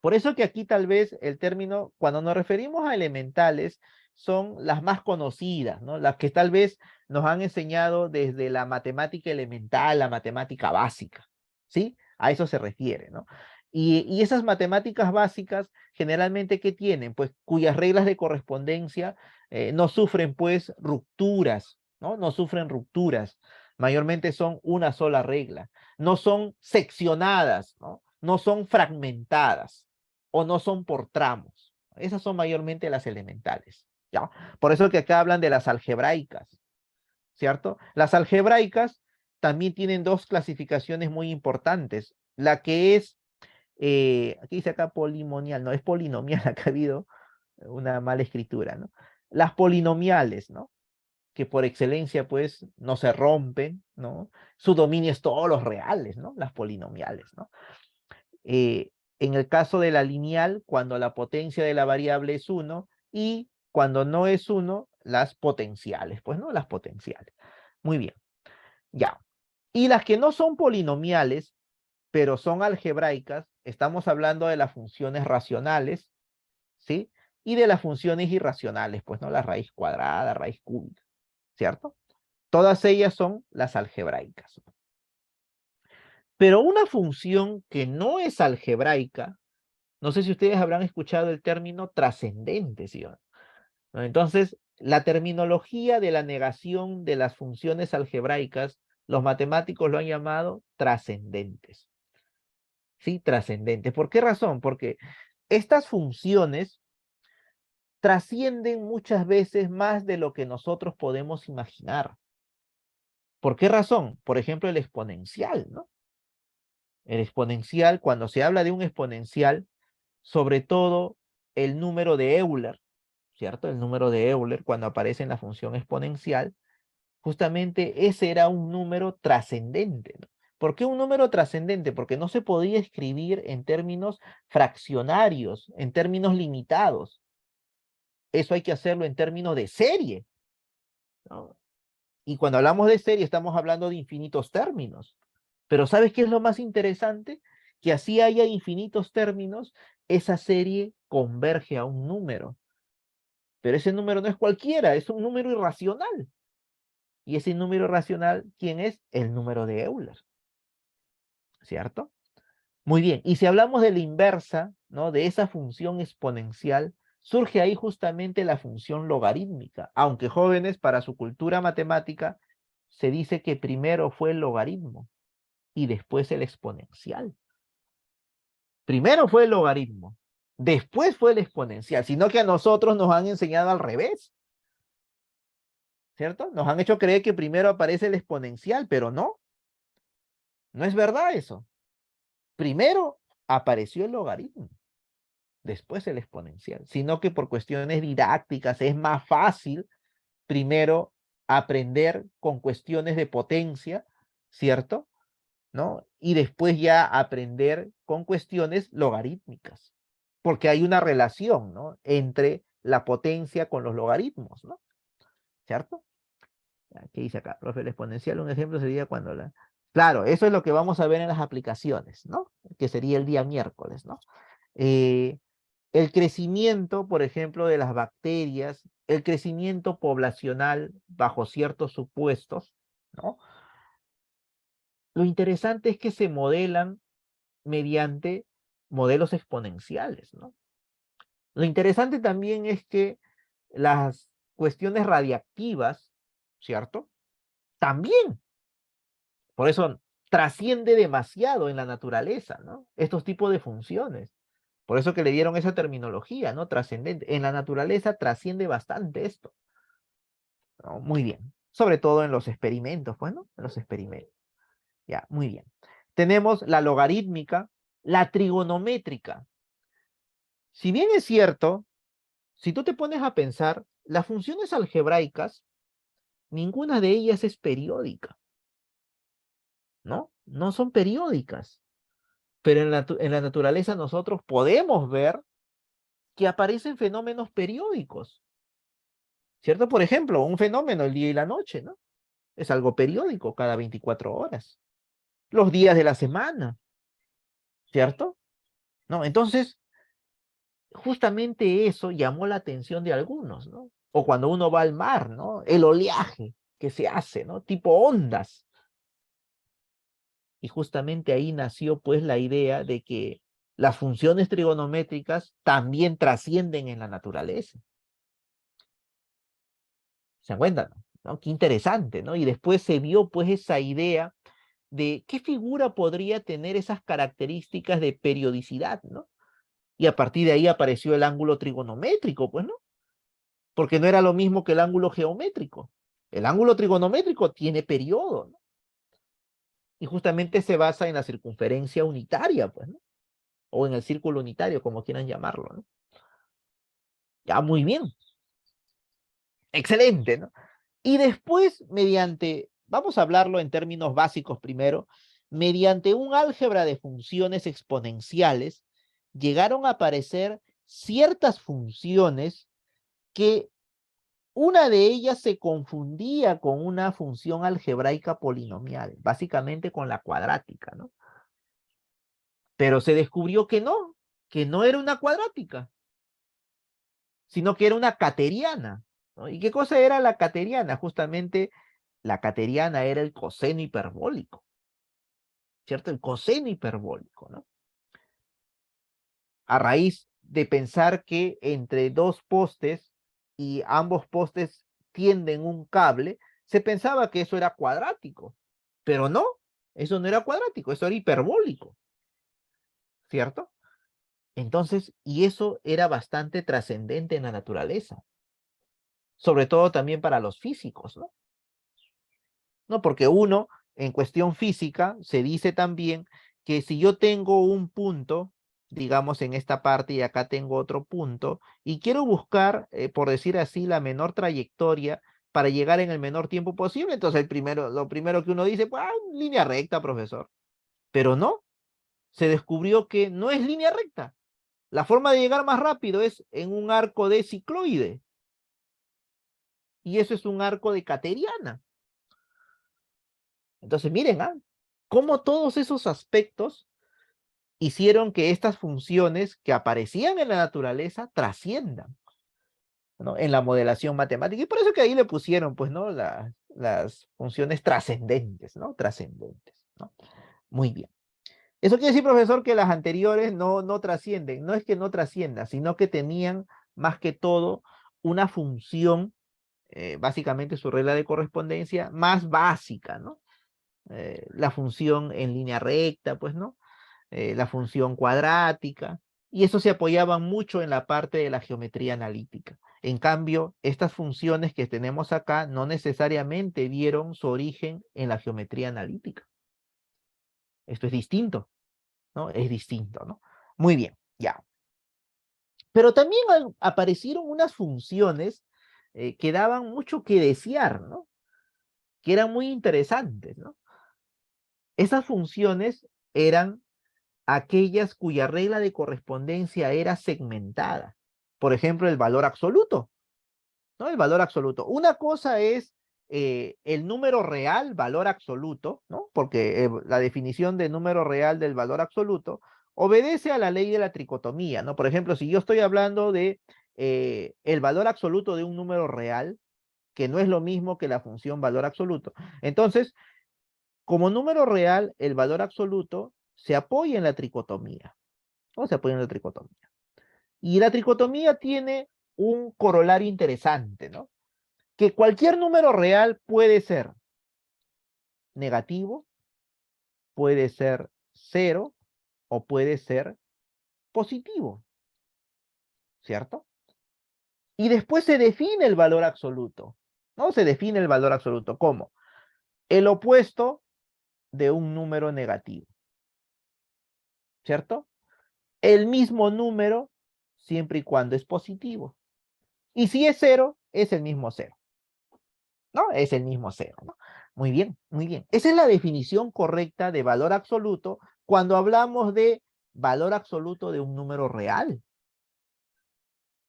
Por eso que aquí tal vez el término, cuando nos referimos a elementales, son las más conocidas, ¿no? Las que tal vez nos han enseñado desde la matemática elemental, la matemática básica, ¿sí? A eso se refiere, ¿no? Y esas matemáticas básicas, generalmente, ¿qué tienen? Pues cuyas reglas de correspondencia no sufren, pues, rupturas, ¿no? No sufren rupturas. Mayormente son una sola regla. No son seccionadas, ¿no? no son fragmentadas o no son por tramos. Esas son mayormente las elementales, ¿ya? Por eso que acá hablan de las algebraicas, ¿cierto? Las algebraicas también tienen dos clasificaciones muy importantes. La que es, aquí dice acá polimonial, no es polinomial, acá ha habido una mala escritura, ¿no? Las polinomiales, ¿no? Que por excelencia, pues, no se rompen, ¿no? Su dominio es todos los reales, ¿no? Las polinomiales, ¿no? En el caso de la lineal, cuando la potencia de la variable es 1 y cuando no es 1, las potenciales, pues, ¿no? Las potenciales. Muy bien, ya. Y las que no son polinomiales, pero son algebraicas, estamos hablando de las funciones racionales, ¿sí? Y de las funciones irracionales, pues, ¿no? La raíz cuadrada, raíz cúbica, ¿cierto? Todas ellas son las algebraicas. Pero una función que no es algebraica, no sé si ustedes habrán escuchado el término trascendente, ¿sí? ¿No? Entonces, la terminología de la negación de las funciones algebraicas, los matemáticos lo han llamado trascendentes. ¿Sí? Trascendentes. ¿Por qué razón? Porque estas funciones trascienden muchas veces más de lo que nosotros podemos imaginar. ¿Por qué razón? Por ejemplo, el exponencial, ¿no? El exponencial, cuando se habla de un exponencial, sobre todo el número de Euler, ¿cierto? El número de Euler, cuando aparece en la función exponencial, justamente ese era un número trascendente, ¿no? ¿Por qué un número trascendente? Porque no se podía escribir en términos fraccionarios, en términos limitados. Eso hay que hacerlo en términos de serie, ¿no? Y cuando hablamos de serie, estamos hablando de infinitos términos. Pero ¿sabes qué es lo más interesante? Que así haya infinitos términos, esa serie converge a un número. Pero ese número no es cualquiera, es un número irracional. Y ese número irracional, ¿quién es? El número de Euler, ¿cierto? Muy bien, y si hablamos de la inversa, ¿no? De esa función exponencial, surge ahí justamente la función logarítmica, aunque jóvenes, para su cultura matemática, se dice que primero fue el logaritmo y después el exponencial. Primero fue el logaritmo, después fue el exponencial, sino que a nosotros nos han enseñado al revés, ¿cierto? Nos han hecho creer que primero aparece el exponencial, pero no, no es verdad eso. Primero apareció el logaritmo, después el exponencial, sino que por cuestiones didácticas es más fácil primero aprender con cuestiones de potencia, ¿cierto? ¿No? Y después ya aprender con cuestiones logarítmicas, porque hay una relación, ¿no? Entre la potencia con los logaritmos, ¿no? ¿Cierto? ¿Qué dice acá? Profe, el exponencial, un ejemplo sería cuando la... Claro, eso es lo que vamos a ver en las aplicaciones, ¿no? Que sería el día miércoles, ¿no? El crecimiento, por ejemplo, de las bacterias, el crecimiento poblacional bajo ciertos supuestos, ¿no? Lo interesante es que se modelan mediante modelos exponenciales, ¿no? Lo interesante también es que las cuestiones radiactivas, ¿cierto? También, por eso trasciende demasiado en la naturaleza, ¿no? Estos tipos de funciones. Por eso que le dieron esa terminología, ¿no? Trascendente. En la naturaleza trasciende bastante esto, ¿no? Muy bien. Sobre todo en los experimentos, pues, ¿no? En los experimentos. Ya, muy bien. Tenemos la logarítmica, la trigonométrica. Si bien es cierto, si tú te pones a pensar, las funciones algebraicas, ninguna de ellas es periódica, ¿no? No son periódicas. Pero en la naturaleza nosotros podemos ver que aparecen fenómenos periódicos, ¿cierto? Por ejemplo, un fenómeno, el día y la noche, ¿no? Es algo periódico, cada 24 horas. Los días de la semana, ¿cierto? ¿No? Entonces, justamente eso llamó la atención de algunos, ¿no? O cuando uno va al mar, ¿no? El oleaje que se hace, ¿no? Tipo ondas. Y justamente ahí nació pues la idea de que las funciones trigonométricas también trascienden en la naturaleza. ¿Se dan cuenta? ¿No? Qué interesante, ¿no? Y después se vio pues esa idea de qué figura podría tener esas características de periodicidad, ¿no? Y a partir de ahí apareció el ángulo trigonométrico, pues, ¿no? Porque no era lo mismo que el ángulo geométrico. El ángulo trigonométrico tiene periodo, ¿no? Y justamente se basa en la circunferencia unitaria, pues, ¿no? O en el círculo unitario, como quieran llamarlo, ¿no? Ya, muy bien. Excelente, ¿no? Y después, vamos a hablarlo en términos básicos primero, mediante un álgebra de funciones exponenciales, llegaron a aparecer ciertas funciones que una de ellas se confundía con una función algebraica polinomial, básicamente con la cuadrática, ¿no? Pero se descubrió que no era una cuadrática, sino que era una cateriana, ¿no? ¿Y qué cosa era la cateriana? Justamente la cateriana era el coseno hiperbólico, ¿cierto? El coseno hiperbólico, ¿no? A raíz de pensar que entre dos postes y ambos postes tienden un cable, se pensaba que eso era cuadrático, pero no, eso no era cuadrático, eso era hiperbólico, ¿cierto? Entonces, y eso era bastante trascendente en la naturaleza, sobre todo también para los físicos, ¿no? ¿No? Porque uno, en cuestión física, se dice también que si yo tengo un punto, digamos en esta parte y acá tengo otro punto, y quiero buscar, por decir así, la menor trayectoria para llegar en el menor tiempo posible, entonces lo primero que uno dice, pues, línea recta, profesor. Pero no, se descubrió que no es línea recta. La forma de llegar más rápido es en un arco de cicloide. Y eso es un arco de cateriana. Entonces, miren, cómo todos esos aspectos hicieron que estas funciones que aparecían en la naturaleza trasciendan, ¿no? En la modelación matemática. Y por eso que ahí le pusieron, pues, ¿no? Las funciones trascendentes, ¿no? Trascendentes, ¿no? Muy bien. Eso quiere decir, profesor, que las anteriores no trascienden. No es que no trasciendan, sino que tenían más que todo una función, básicamente su regla de correspondencia, más básica, ¿no? La función en línea recta, pues, ¿no? La función cuadrática, y eso se apoyaba mucho en la parte de la geometría analítica. En cambio, estas funciones que tenemos acá no necesariamente vieron su origen en la geometría analítica. Esto es distinto, ¿no? Es distinto, ¿no? Muy bien, ya. Pero también aparecieron unas funciones que daban mucho que desear, ¿no? Que eran muy interesantes, ¿no? Esas funciones eran aquellas cuya regla de correspondencia era segmentada. Por ejemplo, el valor absoluto, ¿no? El valor absoluto. Una cosa es el número real, valor absoluto, ¿no? Porque la definición de número real del valor absoluto obedece a la ley de la tricotomía, ¿no? Por ejemplo, si yo estoy hablando de el valor absoluto de un número real, que no es lo mismo que la función valor absoluto. Entonces, como número real, el valor absoluto se apoya en la tricotomía. ¿Cómo se apoya en la tricotomía? Y la tricotomía tiene un corolario interesante, ¿no? Que cualquier número real puede ser negativo, puede ser cero o puede ser positivo, ¿cierto? Y después se define el valor absoluto, ¿no? Se define el valor absoluto como el opuesto de un número negativo, ¿cierto? El mismo número siempre y cuando es positivo. Y si es cero, es el mismo cero, ¿no? Es el mismo cero, ¿no? Muy bien, muy bien. Esa es la definición correcta de valor absoluto cuando hablamos de valor absoluto de un número real,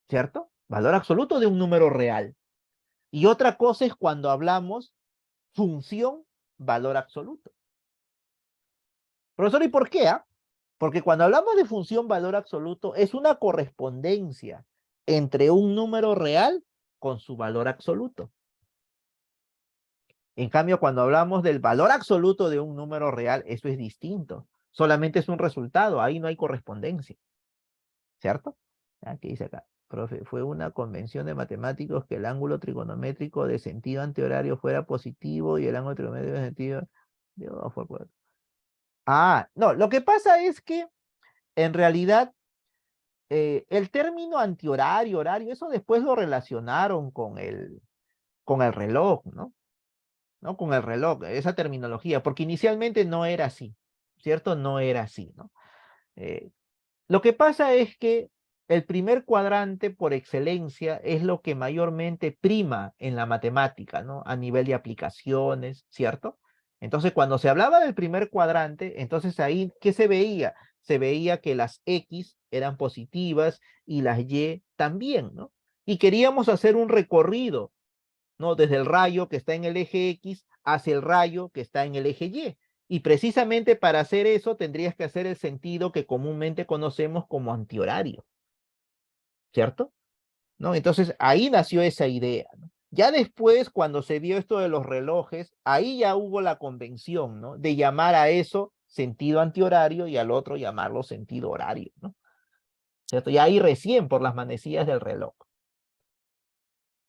¿cierto? Valor absoluto de un número real. Y otra cosa es cuando hablamos función valor absoluto. Profesor, ¿y por qué? Porque cuando hablamos de función valor absoluto es una correspondencia entre un número real con su valor absoluto. En cambio, cuando hablamos del valor absoluto de un número real, eso es distinto. Solamente es un resultado, ahí no hay correspondencia. ¿Cierto? Aquí dice acá, profe, fue una convención de matemáticos que el ángulo trigonométrico de sentido antihorario fuera positivo y el ángulo trigonométrico de sentido Dio 2 fue 4. Ah, no, lo que pasa es que en realidad el término antihorario, horario, eso después lo relacionaron con el reloj, ¿no? ¿No? Con el reloj, esa terminología, porque inicialmente no era así, ¿cierto? No era así, ¿no? Eh, lo que pasa es que el primer cuadrante por excelencia es lo que mayormente prima en la matemática, ¿no? A nivel de aplicaciones, ¿cierto? Entonces, cuando se hablaba del primer cuadrante, entonces ahí, ¿qué se veía? Se veía que las X eran positivas y las Y también, ¿no? Y queríamos hacer un recorrido, ¿no? Desde el rayo que está en el eje X hacia el rayo que está en el eje Y. Y precisamente para hacer eso tendrías que hacer el sentido que comúnmente conocemos como antihorario, ¿cierto? ¿No? Entonces ahí nació esa idea, ¿no? Ya después, cuando se dio esto de los relojes, ahí ya hubo la convención, ¿no? De llamar a eso sentido antihorario y al otro llamarlo sentido horario, ¿no? ¿Cierto? Y ahí recién por las manecillas del reloj,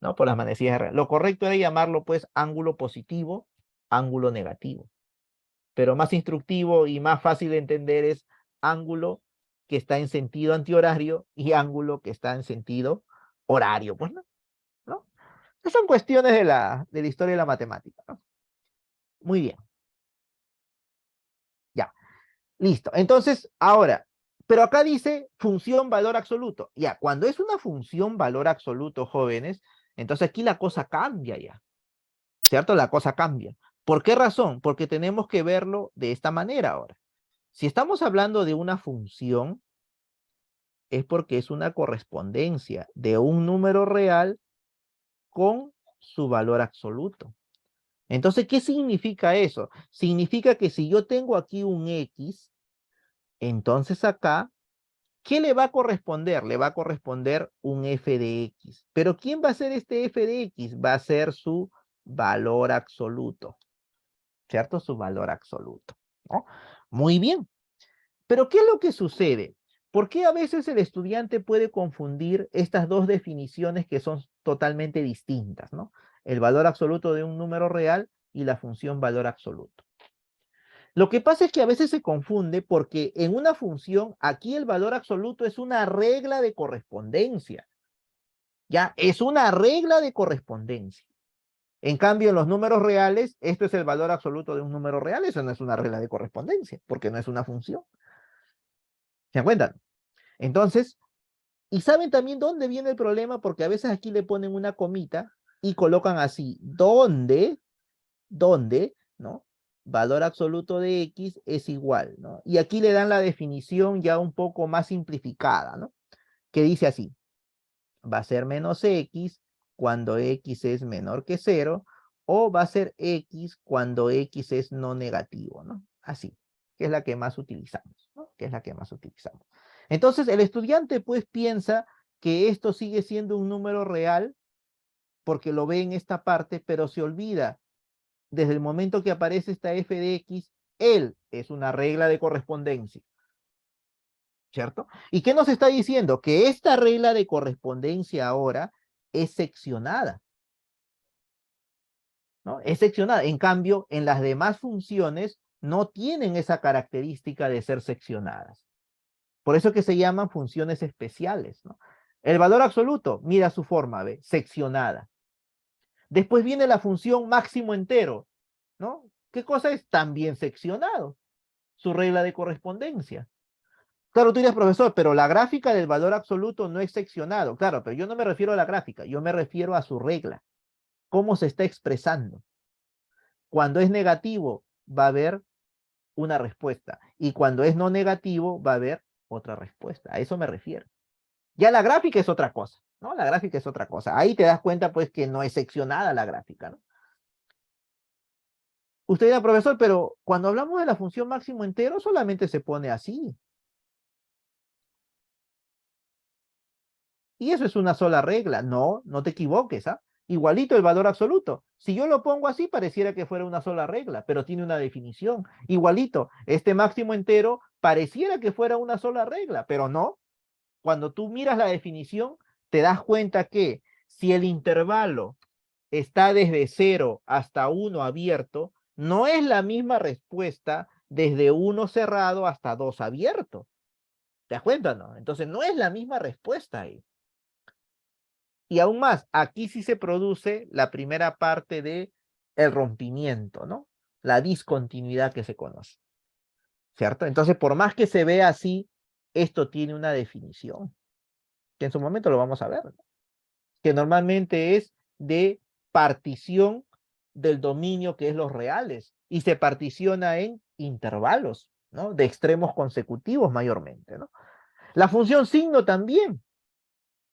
¿no? Por las manecillas del reloj. Lo correcto era llamarlo, pues, ángulo positivo, ángulo negativo. Pero más instructivo y más fácil de entender es ángulo que está en sentido antihorario y ángulo que está en sentido horario, pues, ¿no? ¿No? Esas son cuestiones de la historia de la matemática, ¿no? Muy bien, ya, listo. Entonces, ahora, pero acá dice función valor absoluto. Ya, cuando es una función valor absoluto, jóvenes, entonces aquí la cosa cambia ya, ¿cierto? La cosa cambia. ¿Por qué razón? Porque tenemos que verlo de esta manera ahora. Si estamos hablando de una función, es porque es una correspondencia de un número real con su valor absoluto. Entonces, ¿qué significa eso? Significa que si yo tengo aquí un X, entonces acá, ¿qué le va a corresponder? Le va a corresponder un f de X. Pero ¿quién va a ser este f de X? Va a ser su valor absoluto, ¿cierto? Su valor absoluto, ¿no? Muy bien. Pero ¿qué es lo que sucede? ¿Por qué a veces el estudiante puede confundir estas dos definiciones que son totalmente distintas, ¿no? El valor absoluto de un número real y la función valor absoluto. Lo que pasa es que a veces se confunde porque en una función, aquí el valor absoluto es una regla de correspondencia. Ya, es una regla de correspondencia. En cambio, en los números reales, esto es el valor absoluto de un número real, eso no es una regla de correspondencia, porque no es una función. ¿Se dan cuenta? Entonces, y saben también dónde viene el problema, porque a veces aquí le ponen una comita y colocan así, ¿dónde? ¿No? Valor absoluto de X es igual, ¿no? Y aquí le dan la definición ya un poco más simplificada, ¿no? Que dice así, va a ser menos X cuando X es menor que 0, o va a ser X cuando X es no negativo, ¿no? Así, que es la que más utilizamos, ¿no? Que es la que más utilizamos. Entonces, el estudiante pues piensa que esto sigue siendo un número real porque lo ve en esta parte, pero se olvida desde el momento que aparece esta f de x, él es una regla de correspondencia, ¿cierto? ¿Y qué nos está diciendo? Que esta regla de correspondencia ahora es seccionada, ¿no? Es seccionada. En cambio, en las demás funciones no tienen esa característica de ser seccionadas. Por eso que se llaman funciones especiales, ¿no? El valor absoluto, mira su forma, ¿ve? Seccionada. Después viene la función máximo entero, ¿no? ¿Qué cosa es? También seccionado. Su regla de correspondencia. Claro, tú dirías, profesor, pero la gráfica del valor absoluto no es seccionado. Claro, pero yo no me refiero a la gráfica, yo me refiero a su regla. ¿Cómo se está expresando? Cuando es negativo, va a haber una respuesta. Y cuando es no negativo, va a haber otra respuesta. A eso me refiero. Ya la gráfica es otra cosa, ¿no? La gráfica es otra cosa. Ahí te das cuenta, pues, que no es seccionada la gráfica, ¿no? Usted dirá, profesor, pero cuando hablamos de la función máximo entero, solamente se pone así. Y eso es una sola regla. No, no te equivoques, ¿ah? Igualito el valor absoluto. Si yo lo pongo así, pareciera que fuera una sola regla, pero tiene una definición. Igualito, este máximo entero pareciera que fuera una sola regla, pero no. Cuando tú miras la definición, te das cuenta que si el intervalo está desde 0 hasta 1 abierto, No es la misma respuesta desde 1 cerrado hasta 2 abierto. ¿Te das cuenta, no? Entonces no es la misma respuesta ahí. Y aún más, aquí sí se produce la primera parte de el rompimiento, ¿no? La discontinuidad que se conoce, ¿cierto? Entonces, por más que se vea así, esto tiene una definición, que en su momento lo vamos a ver, ¿no? Que normalmente es de partición del dominio que es los reales, y se particiona en intervalos, ¿no? De extremos consecutivos mayormente, ¿no? La función signo también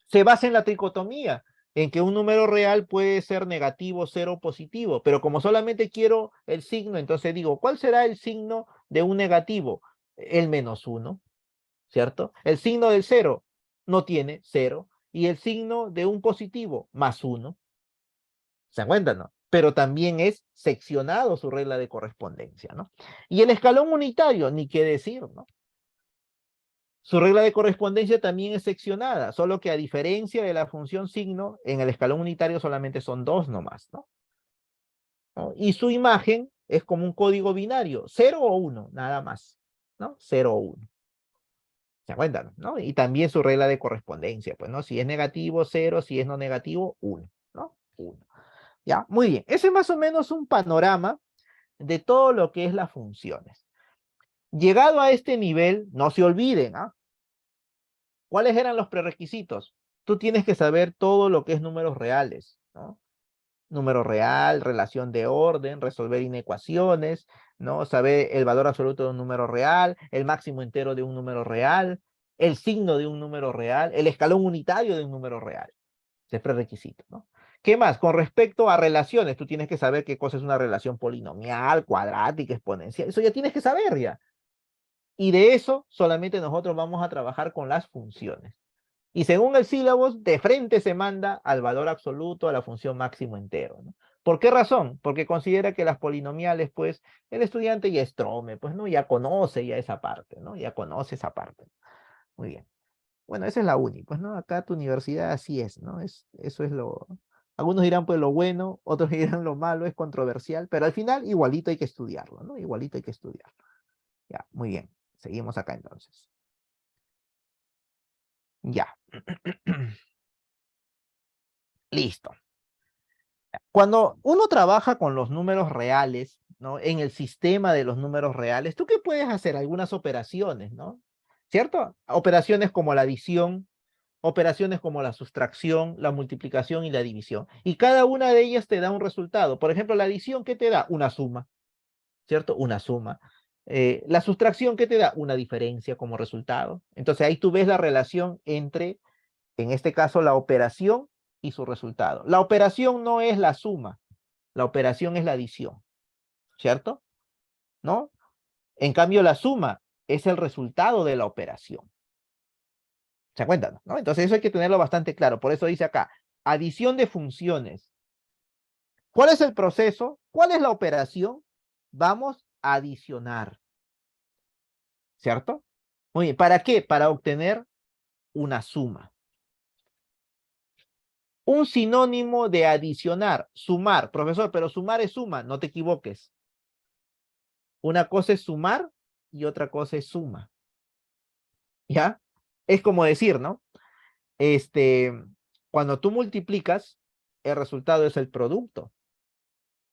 se basa en la tricotomía, en que un número real puede ser negativo, cero, positivo, pero como solamente quiero el signo, entonces digo, ¿cuál será el signo de un negativo? El -1, ¿cierto? El signo del cero no tiene cero, y el signo de un positivo, +1. ¿Se dan cuenta, no? Pero también es seccionado su regla de correspondencia, ¿no? Y el escalón unitario, ni qué decir, ¿no? Su regla de correspondencia también es seccionada, solo que a diferencia de la función signo, en el escalón unitario solamente son 2 nomás, ¿no? ¿No? Y su imagen es como un código binario, 0 o 1, nada más, ¿no? 0 o 1. ¿Se cuentan? ¿No? Y también su regla de correspondencia, pues, ¿no? Si es negativo, 0, si es no negativo, 1, ¿no? 1. ¿Ya? Muy bien. Ese es más o menos un panorama de todo lo que es las funciones. Llegado a este nivel, no se olviden, ¿ah? ¿Cuáles eran los prerequisitos? Tú tienes que saber todo lo que es números reales, ¿no? Número real, relación de orden, resolver inecuaciones, ¿no? Saber el valor absoluto de un número real, el máximo entero de un número real, el signo de un número real, el escalón unitario de un número real. Ese es prerequisito, ¿no? ¿Qué más? Con respecto a relaciones, tú tienes que saber qué cosa es una relación polinomial, cuadrática, exponencial. Eso ya tienes que saber ya. Y de eso solamente nosotros vamos a trabajar con las funciones. Y según el sílabus, de frente se manda al valor absoluto, a la función máximo entero, ¿no? ¿Por qué razón? Porque considera que las polinomiales, pues, el estudiante ya es trome, pues, ¿no? Ya conoce ya esa parte, ¿no? Ya conoce esa parte. Muy bien. Bueno, esa es la uni, pues, ¿no? Acá tu universidad así es, ¿no? Eso es lo... Algunos dirán, pues, lo bueno, otros dirán lo malo, es controversial, pero al final igualito hay que estudiarlo, ¿no? Igualito hay que estudiarlo. Ya, muy bien. Seguimos acá entonces. Ya. Listo. Cuando uno trabaja con los números reales, ¿no? En el sistema de los números reales, ¿tú qué puedes hacer? Algunas operaciones, ¿no? ¿Cierto? Operaciones como la adición, operaciones como la sustracción, la multiplicación y la división. Y cada una de ellas te da un resultado. Por ejemplo, la adición, ¿qué te da? Una suma, ¿cierto? Una suma. La sustracción, ¿qué te da? Una diferencia como resultado. Entonces ahí tú ves la relación entre, en este caso, la operación y su resultado. La operación no es la suma, la operación es la adición, ¿cierto? ¿No? En cambio, la suma es el resultado de la operación. ¿Se cuentan? ¿No? Entonces eso hay que tenerlo bastante claro. Por eso dice acá, adición de funciones. ¿Cuál es el proceso? ¿Cuál es la operación? Vamos a adicionar, ¿cierto? Muy bien, ¿para qué? Para obtener una suma. Un sinónimo de adicionar, sumar. Profesor, pero sumar es suma, no te equivoques. Una cosa es sumar y otra cosa es suma. ¿Ya? Es como decir, ¿no? Este, cuando tú multiplicas, el resultado es el producto,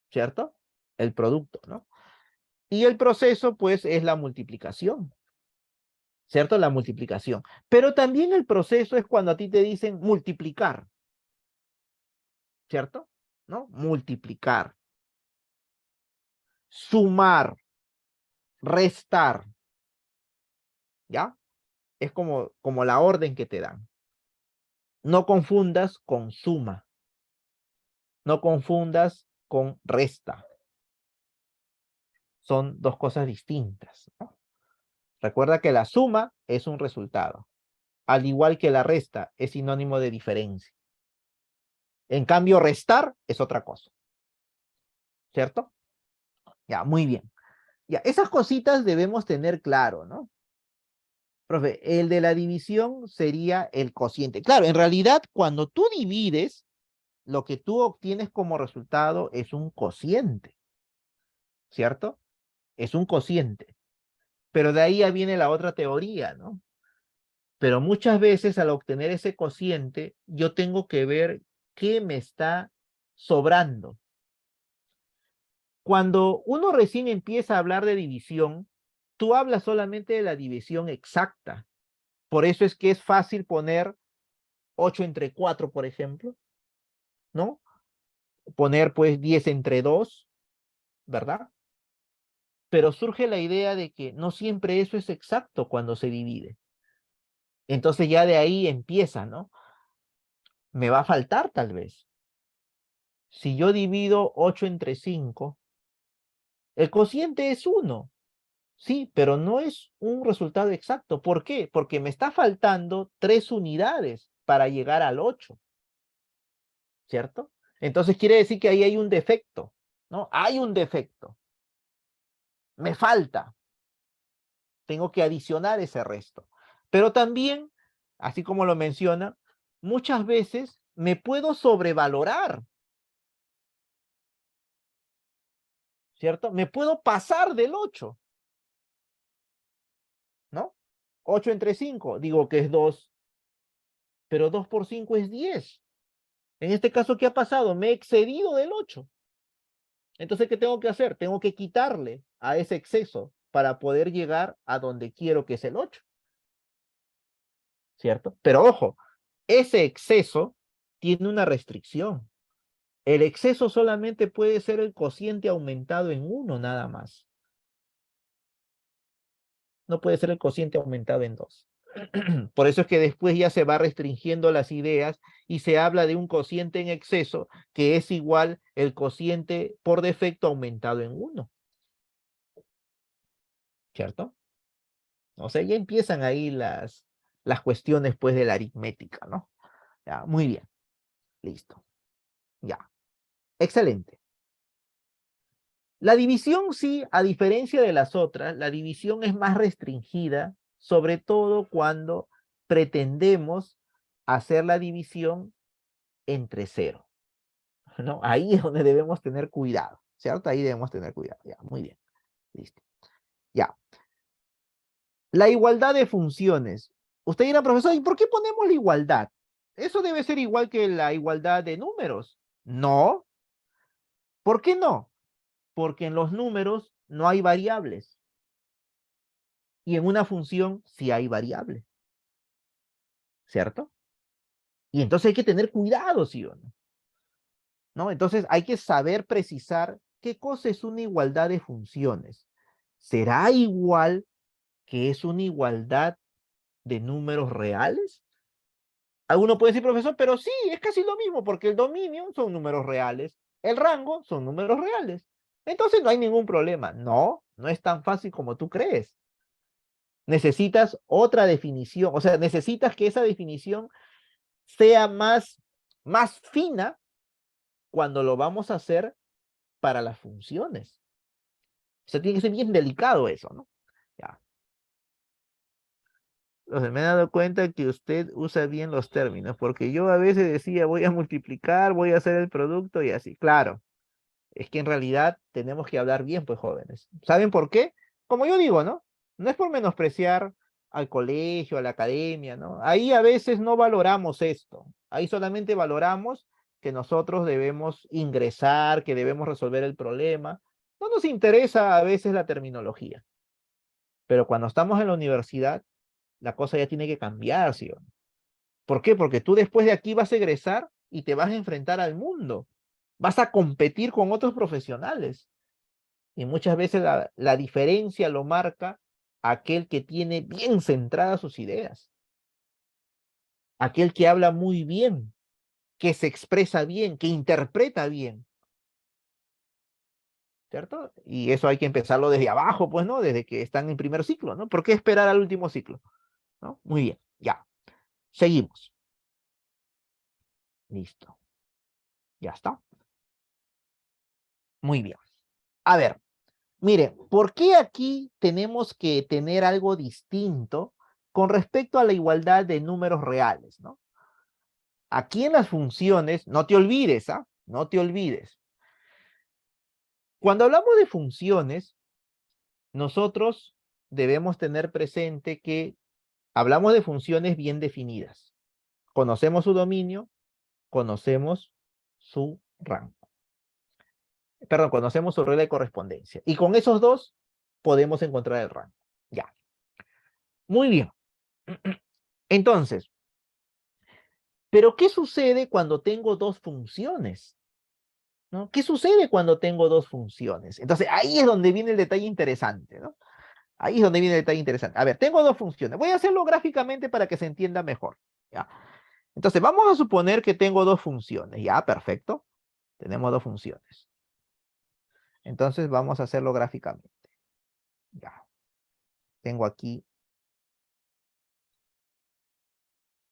¿cierto? El producto, ¿no? Y el proceso, pues, es la multiplicación, ¿cierto? La multiplicación. Pero también el proceso es cuando a ti te dicen multiplicar, ¿cierto? ¿No? Multiplicar, sumar, restar, ¿ya? Es como la orden que te dan. No confundas con suma. No confundas con resta. Son dos cosas distintas, ¿no? Recuerda que la suma es un resultado, al igual que la resta es sinónimo de diferencia. En cambio, restar es otra cosa, ¿cierto? Ya, muy bien. Ya, esas cositas debemos tener claro, ¿no? Profe, el de la división sería el cociente. Claro, en realidad, cuando tú divides, lo que tú obtienes como resultado es un cociente. ¿cierto? Es un cociente. Pero de ahí ya viene la otra teoría, ¿no? Pero muchas veces al obtener ese cociente, yo tengo que ver qué me está sobrando. Cuando uno recién empieza a hablar de división, tú hablas solamente de la división exacta. Por eso es que es fácil poner 8 entre 4, por ejemplo, ¿no? Poner pues 10 entre 2, ¿verdad? Pero surge la idea de que no siempre eso es exacto cuando se divide. Entonces ya de ahí empieza, ¿no? Me va a faltar tal vez. Si yo divido 8 entre 5, el cociente es 1, sí, pero no es un resultado exacto. ¿Por qué? Porque me está faltando 3 unidades para llegar al 8, ¿cierto? Entonces quiere decir que ahí hay un defecto, ¿no? Hay un defecto. Me falta. Tengo que adicionar ese resto. Pero también, así como lo menciona, muchas veces me puedo sobrevalorar, ¿cierto? Me puedo pasar del 8, ¿no? 8 entre 5, digo que es 2, pero 2 por 5 es 10. En este caso, ¿qué ha pasado? Me he excedido del 8. Entonces, ¿qué tengo que hacer? Tengo que quitarle a ese exceso para poder llegar a donde quiero, que es el 8, ¿cierto? Pero ojo, ese exceso tiene una restricción. El exceso solamente puede ser el cociente aumentado en 1 nada más. No puede ser el cociente aumentado en 2. Por eso es que después ya se va restringiendo las ideas y se habla de un cociente en exceso que es igual el cociente por defecto aumentado en 1, ¿cierto? O sea, ya empiezan ahí las cuestiones pues de la aritmética, ¿no? Ya, muy bien, listo. Ya, excelente. La división sí, a diferencia de las otras, la división es más restringida, sobre todo cuando pretendemos hacer la división entre 0, ¿no? Ahí es donde debemos tener cuidado, ¿cierto? Ahí debemos tener cuidado, ya, muy bien, listo. Ya, la igualdad de funciones. Usted dirá, profesor, ¿y por qué ponemos la igualdad? Eso debe ser igual que la igualdad de números. No, ¿por qué no? Porque en los números no hay variables y en una función sí hay variables, ¿cierto? Y entonces hay que tener cuidado, ¿sí o no? ¿No? Entonces hay que saber precisar qué cosa es una igualdad de funciones. ¿Será igual que es una igualdad de números reales? Alguno puede decir, profesor, pero sí, es casi lo mismo, porque el dominio son números reales, el rango son números reales. Entonces no hay ningún problema. No, no es tan fácil como tú crees. Necesitas otra definición, o sea, necesitas que esa definición sea más fina cuando lo vamos a hacer para las funciones. O sea, tiene que ser bien delicado eso, ¿no? Ya. Entonces, me he dado cuenta que usted usa bien los términos, porque yo a veces decía, voy a multiplicar, voy a hacer el producto y así. Claro, es que en realidad tenemos que hablar bien, pues jóvenes. ¿Saben por qué? Como yo digo, ¿no? No es por menospreciar al colegio, a la academia, ¿no? Ahí a veces no valoramos esto. Ahí solamente valoramos que nosotros debemos ingresar, que debemos resolver el problema. No nos interesa a veces la terminología. Pero cuando estamos en la universidad, la cosa ya tiene que cambiar, ¿sí o no? ¿Por qué? Porque tú después de aquí vas a egresar y te vas a enfrentar al mundo. Vas a competir con otros profesionales. Y muchas veces la diferencia lo marca aquel que tiene bien centradas sus ideas, aquel que habla muy bien, que se expresa bien, que interpreta bien, ¿cierto? Y eso hay que empezarlo desde abajo, pues, ¿no? Desde que están en primer ciclo, ¿no? ¿Por qué esperar al último ciclo? ¿No? Muy bien, ya. Seguimos. Listo. Ya está. Muy bien. A ver, mire, ¿por qué aquí tenemos que tener algo distinto con respecto a la igualdad de números reales, ¿no? Aquí en las funciones, no te olvides, ¿ah? No te olvides. Cuando hablamos de funciones, nosotros debemos tener presente que hablamos de funciones bien definidas. Conocemos su dominio, conocemos su rango. Perdón, conocemos su regla de correspondencia. Y con esos dos podemos encontrar el rango. Ya. Muy bien. Entonces, ¿pero qué sucede cuando tengo dos funciones? ¿No? ¿Qué sucede cuando tengo dos funciones? Entonces, ahí es donde viene el detalle interesante, ¿no? Ahí es donde viene el detalle interesante. A ver, tengo dos funciones. Voy a hacerlo gráficamente para que se entienda mejor. ¿Ya? Entonces, vamos a suponer que tengo dos funciones. Ya, perfecto. Tenemos dos funciones. Entonces, vamos a hacerlo gráficamente. Ya. Tengo aquí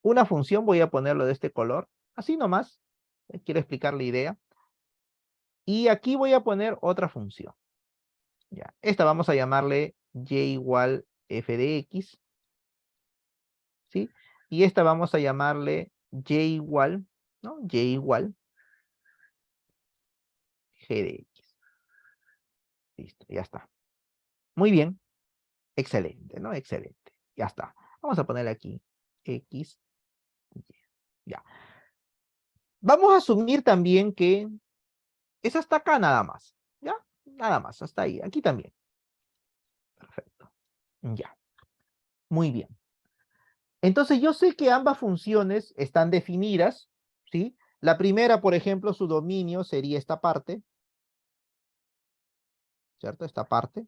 una función. Voy a ponerlo de este color. Así nomás. Quiero explicar la idea. Y aquí voy a poner otra función. Ya. Esta vamos a llamarle y igual f de x. ¿Sí? Y esta vamos a llamarle y igual, ¿no? Y igual g de x. Listo, ya está. Muy bien. Excelente, ¿no? Excelente. Ya está. Vamos a ponerle aquí x, y. Ya. Vamos a asumir también que es hasta acá nada más. ¿Ya? Nada más, hasta ahí. Aquí también. Perfecto. Ya. Muy bien. Entonces yo sé que ambas funciones están definidas, ¿sí? La primera, por ejemplo, su dominio sería esta parte, ¿cierto? Esta parte.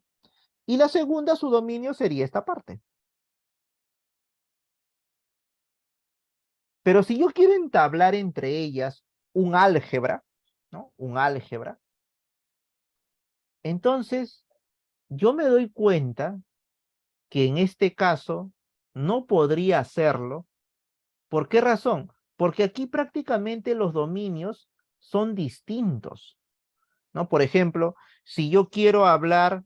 Y la segunda, su dominio sería esta parte. Pero si yo quiero entablar entre ellas un álgebra, ¿no? Un álgebra, entonces yo me doy cuenta que en este caso no podría hacerlo. ¿Por qué razón? Porque aquí prácticamente los dominios son distintos, ¿no? Por ejemplo, si yo quiero hablar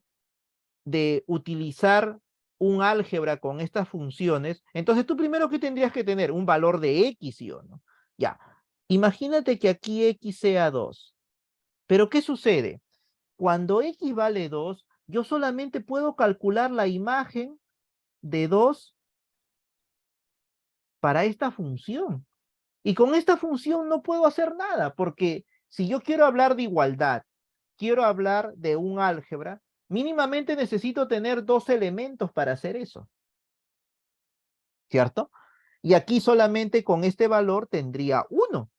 de utilizar un álgebra con estas funciones, entonces tú primero que tendrías que tener un valor de x, ¿sí o no? Ya, imagínate que aquí x sea 2. Pero ¿qué sucede? Cuando x vale 2, yo solamente puedo calcular la imagen de 2 para esta función. Y con esta función no puedo hacer nada, porque si yo quiero hablar de igualdad, quiero hablar de un álgebra, mínimamente necesito tener dos elementos para hacer eso, ¿cierto? Y aquí solamente con este valor tendría 1.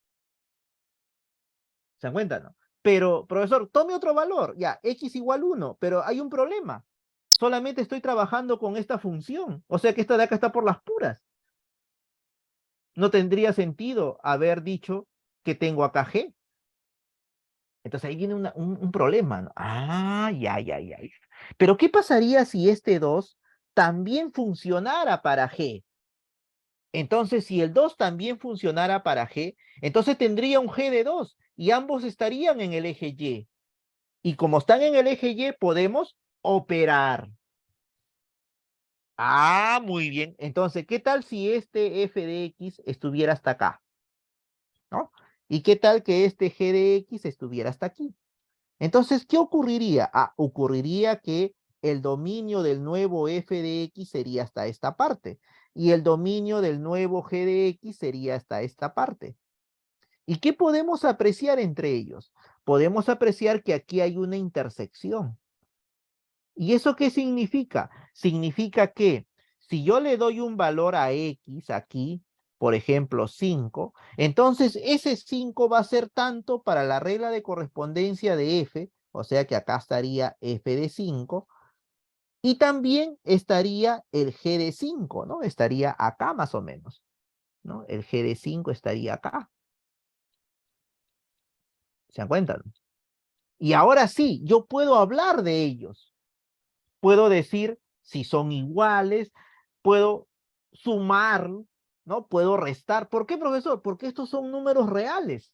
¿Se dan cuenta, no? Pero, profesor, tome otro valor, ya, x igual 1, pero hay un problema. Solamente estoy trabajando con esta función, o sea que esta de acá está por las puras. No tendría sentido haber dicho que tengo acá g. Entonces ahí viene un problema, ¿no? Ah, ya. Pero ¿qué pasaría si este 2 también funcionara para G? Entonces, si el 2 también funcionara para G, entonces tendría un G de 2 y ambos estarían en el eje Y. Y como están en el eje Y, podemos operar. Ah, muy bien. Entonces, ¿qué tal si este f de x estuviera hasta acá? ¿No? ¿Y qué tal que este g de x estuviera hasta aquí? Entonces, ¿qué ocurriría? Ah, ocurriría que el dominio del nuevo f de x sería hasta esta parte y el dominio del nuevo g de x sería hasta esta parte. ¿Y qué podemos apreciar entre ellos? Podemos apreciar que aquí hay una intersección. ¿Y eso qué significa? Significa que si yo le doy un valor a x aquí, por ejemplo 5, entonces ese 5 va a ser tanto para la regla de correspondencia de f, o sea que acá estaría f de 5, y también estaría el g de 5, ¿no? Estaría acá más o menos, ¿no? El g de 5 estaría acá. ¿Se dan cuenta? Y ahora sí, yo puedo hablar de ellos. Puedo decir si son iguales, puedo sumar, ¿no? Puedo restar. ¿Por qué, profesor? Porque estos son números reales.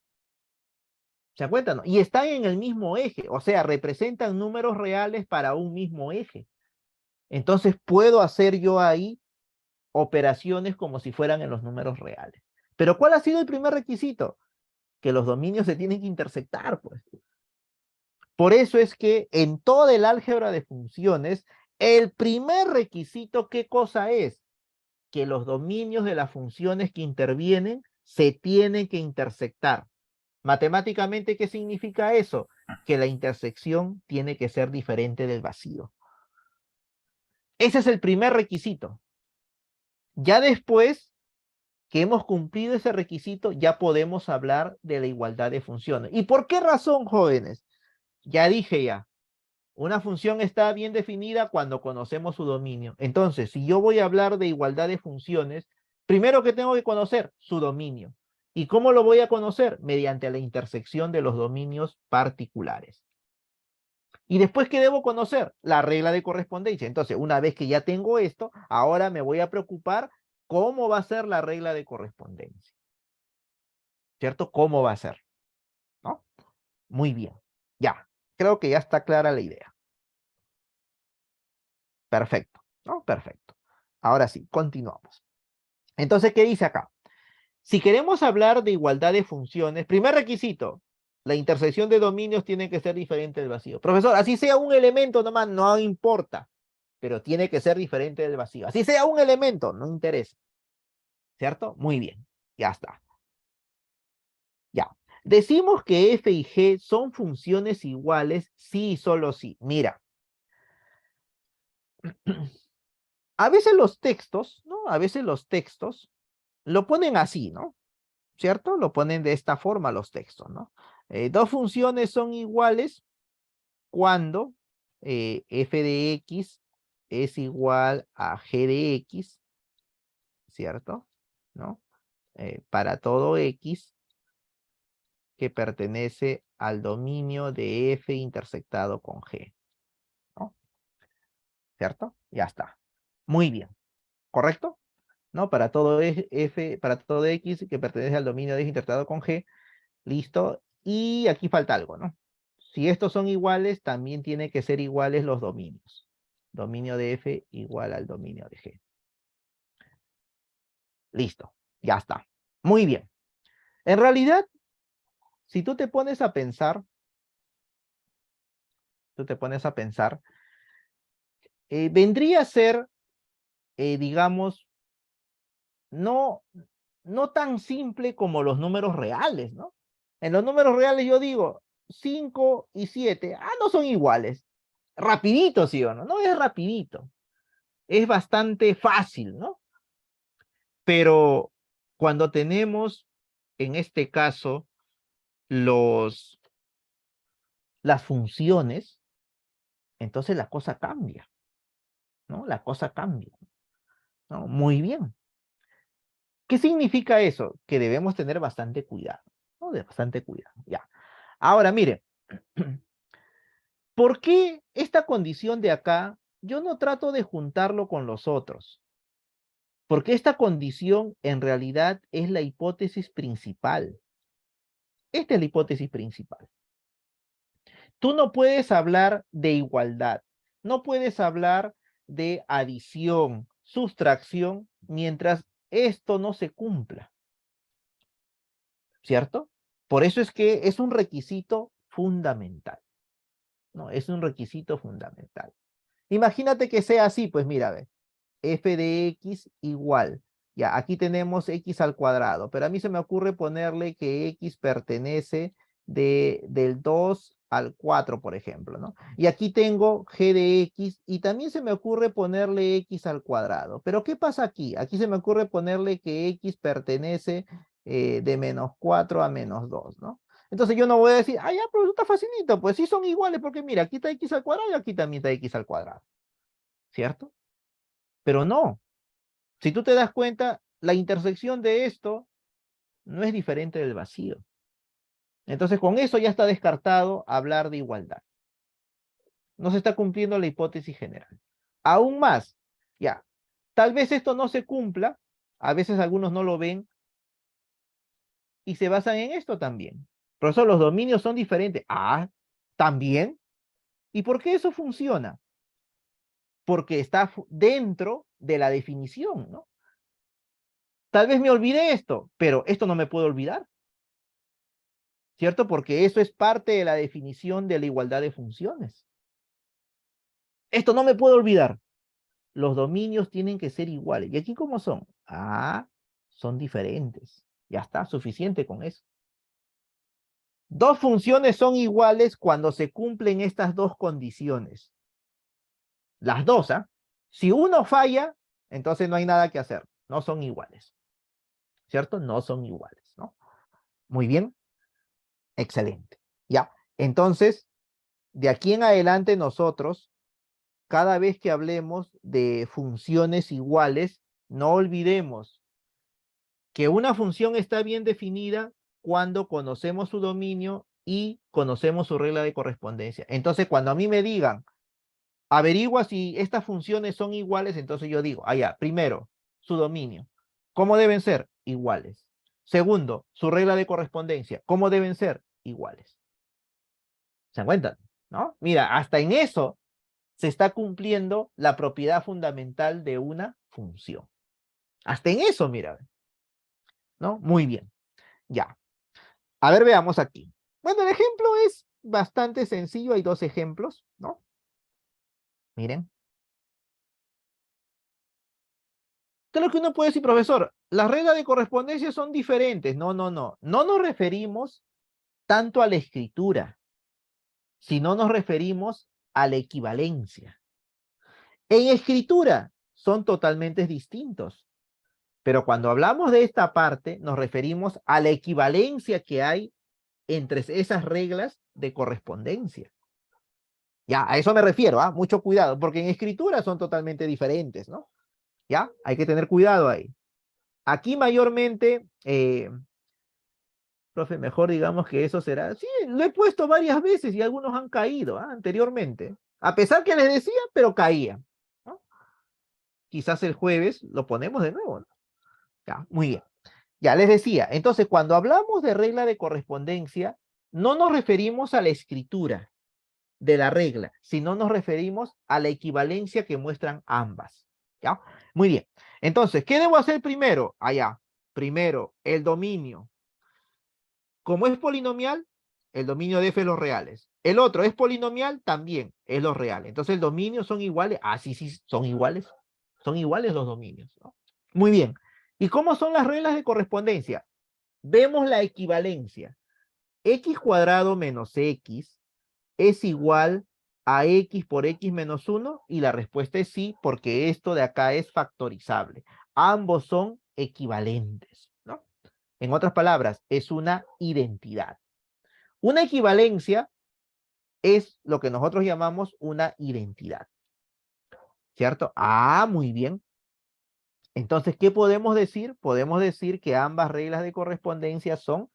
¿Se acuerdan? ¿No? Y están en el mismo eje, o sea, representan números reales para un mismo eje. Entonces puedo hacer yo ahí operaciones como si fueran en los números reales. Pero ¿cuál ha sido el primer requisito? Que los dominios se tienen que intersectar, pues. Por eso es que en toda el álgebra de funciones, el primer requisito, ¿qué cosa es? Que los dominios de las funciones que intervienen se tienen que intersectar. Matemáticamente, ¿qué significa eso? Que la intersección tiene que ser diferente del vacío. Ese es el primer requisito. Ya después que hemos cumplido ese requisito, ya podemos hablar de la igualdad de funciones. ¿Y por qué razón, jóvenes? Ya dije ya, una función está bien definida cuando conocemos su dominio. Entonces, si yo voy a hablar de igualdad de funciones, primero que tengo que conocer su dominio. ¿Y cómo lo voy a conocer? Mediante la intersección de los dominios particulares. Y después, ¿qué debo conocer? La regla de correspondencia. Entonces, una vez que ya tengo esto, ahora me voy a preocupar cómo va a ser la regla de correspondencia. ¿Cierto? ¿Cómo va a ser? ¿No? Muy bien. Ya. Creo que ya está clara la idea. Perfecto. ¿No? Perfecto. Ahora sí, continuamos. Entonces, ¿qué dice acá? Si queremos hablar de igualdad de funciones, primer requisito, la intersección de dominios tiene que ser diferente del vacío. Profesor, así sea un elemento nomás, no importa, pero tiene que ser diferente del vacío. Así sea un elemento, no interesa. ¿Cierto? Muy bien, ya está. Ya. Decimos que f y g son funciones iguales sí y solo sí. Mira, a veces los textos, ¿no? A veces los textos lo ponen así, ¿no? ¿Cierto? Lo ponen de esta forma los textos, ¿no? Dos funciones son iguales cuando f de x es igual a g de x, ¿cierto? ¿No? Para todo x que pertenece al dominio de f intersectado con g, ¿no? ¿Cierto? Ya está. Muy bien. ¿Correcto? ¿No? Para todo f, para todo x que pertenece al dominio de f intersectado con g, listo. Y aquí falta algo, ¿no? Si estos son iguales, también tiene que ser iguales los dominios. Dominio de f igual al dominio de g. Listo. Ya está. Muy bien. En realidad, si tú te pones a pensar, vendría a ser, digamos, no, no tan simple como los números reales, ¿no? En los números reales yo digo 5 y 7, no son iguales. Rapidito, ¿sí o no? No es rapidito. Es bastante fácil, ¿no? Pero cuando tenemos, en este caso, las funciones, entonces la cosa cambia, ¿no? La cosa cambia, ¿no? Muy bien. ¿Qué significa eso? Que debemos tener bastante cuidado, ¿no? De bastante cuidado, ya. Ahora, mire, ¿por qué esta condición de acá yo no trato de juntarlo con los otros? Porque esta condición en realidad es la hipótesis principal. Esta es la hipótesis principal. Tú no puedes hablar de igualdad, no puedes hablar de adición, sustracción, mientras esto no se cumpla, ¿cierto? Por eso es que es un requisito fundamental, ¿no? Es un requisito fundamental. Imagínate que sea así, pues mira, ve, f de x igual. Ya, aquí tenemos x al cuadrado, pero a mí se me ocurre ponerle que x pertenece del 2 al 4, por ejemplo, ¿no? Y aquí tengo g de x y también se me ocurre ponerle x al cuadrado. Pero ¿qué pasa aquí? Aquí se me ocurre ponerle que x pertenece de -4 a -2, ¿no? Entonces yo no voy a decir, ya, pero está facilito, pues sí son iguales, porque mira, aquí está x al cuadrado y aquí también está x al cuadrado, ¿cierto? Pero no, si tú te das cuenta, la intersección de esto no es diferente del vacío. Entonces, con eso ya está descartado hablar de igualdad. No se está cumpliendo la hipótesis general. Aún más, ya, tal vez esto no se cumpla, a veces algunos no lo ven y se basan en esto también. Por eso los dominios son diferentes. También. ¿Y por qué eso funciona? Porque está dentro de la definición, ¿no? Tal vez me olvide esto, pero esto no me puedo olvidar. ¿cierto? Porque eso es parte de la definición de la igualdad de funciones. Esto no me puedo olvidar. Los dominios tienen que ser iguales. ¿Y aquí cómo son? Ah, son diferentes. Ya está, suficiente con eso. Dos funciones son iguales cuando se cumplen estas dos condiciones. Las dos, ¿ah? Si uno falla, entonces no hay nada que hacer. No son iguales. ¿Cierto? No son iguales, ¿no? Muy bien. Excelente. Ya. Entonces, de aquí en adelante nosotros, cada vez que hablemos de funciones iguales, no olvidemos que una función está bien definida cuando conocemos su dominio y conocemos su regla de correspondencia. Entonces, cuando a mí me digan, averigua si estas funciones son iguales, entonces yo digo, ya, primero, su dominio. ¿Cómo deben ser? Iguales. Segundo, su regla de correspondencia. ¿Cómo deben ser? Iguales. ¿Se dan cuenta? ¿No? Mira, hasta en eso se está cumpliendo la propiedad fundamental de una función. Hasta en eso, mira, ¿no? Muy bien, ya. A ver, veamos aquí. Bueno, el ejemplo es bastante sencillo, hay dos ejemplos, ¿no? Miren. ¿Qué es lo que uno puede decir, profesor? Las reglas de correspondencia son diferentes. No, no, no. No nos referimos tanto a la escritura, sino nos referimos a la equivalencia. En escritura son totalmente distintos. Pero cuando hablamos de esta parte, nos referimos a la equivalencia que hay entre esas reglas de correspondencia. Ya, a eso me refiero, ¿ah? Mucho cuidado, porque en escritura son totalmente diferentes, ¿no? Ya, hay que tener cuidado ahí. Aquí mayormente, profe, mejor digamos que eso será. Sí, lo he puesto varias veces y algunos han caído, ¿ah? Anteriormente. A pesar que les decía, pero caían, ¿no? Quizás el jueves lo ponemos de nuevo, ¿no? Ya, muy bien. Ya les decía, entonces cuando hablamos de regla de correspondencia, no nos referimos a la escritura de la regla, sino nos referimos a la equivalencia que muestran ambas. ¿Ya? Muy bien. Entonces, ¿qué debo hacer primero? Allá. Primero, el dominio. Como es polinomial, el dominio de f es los reales. El otro es polinomial, también es los reales. Entonces, el dominio son iguales. Ah, sí, sí, son iguales. Son iguales los dominios, ¿no? Muy bien. ¿Y cómo son las reglas de correspondencia? Vemos la equivalencia. X cuadrado menos X es igual a X por X menos 1 y la respuesta es sí, porque esto de acá es factorizable. Ambos son equivalentes, ¿no? En otras palabras, es una identidad. Una equivalencia es lo que nosotros llamamos una identidad, ¿cierto? Ah, muy bien. Entonces, ¿qué podemos decir? Podemos decir que ambas reglas de correspondencia son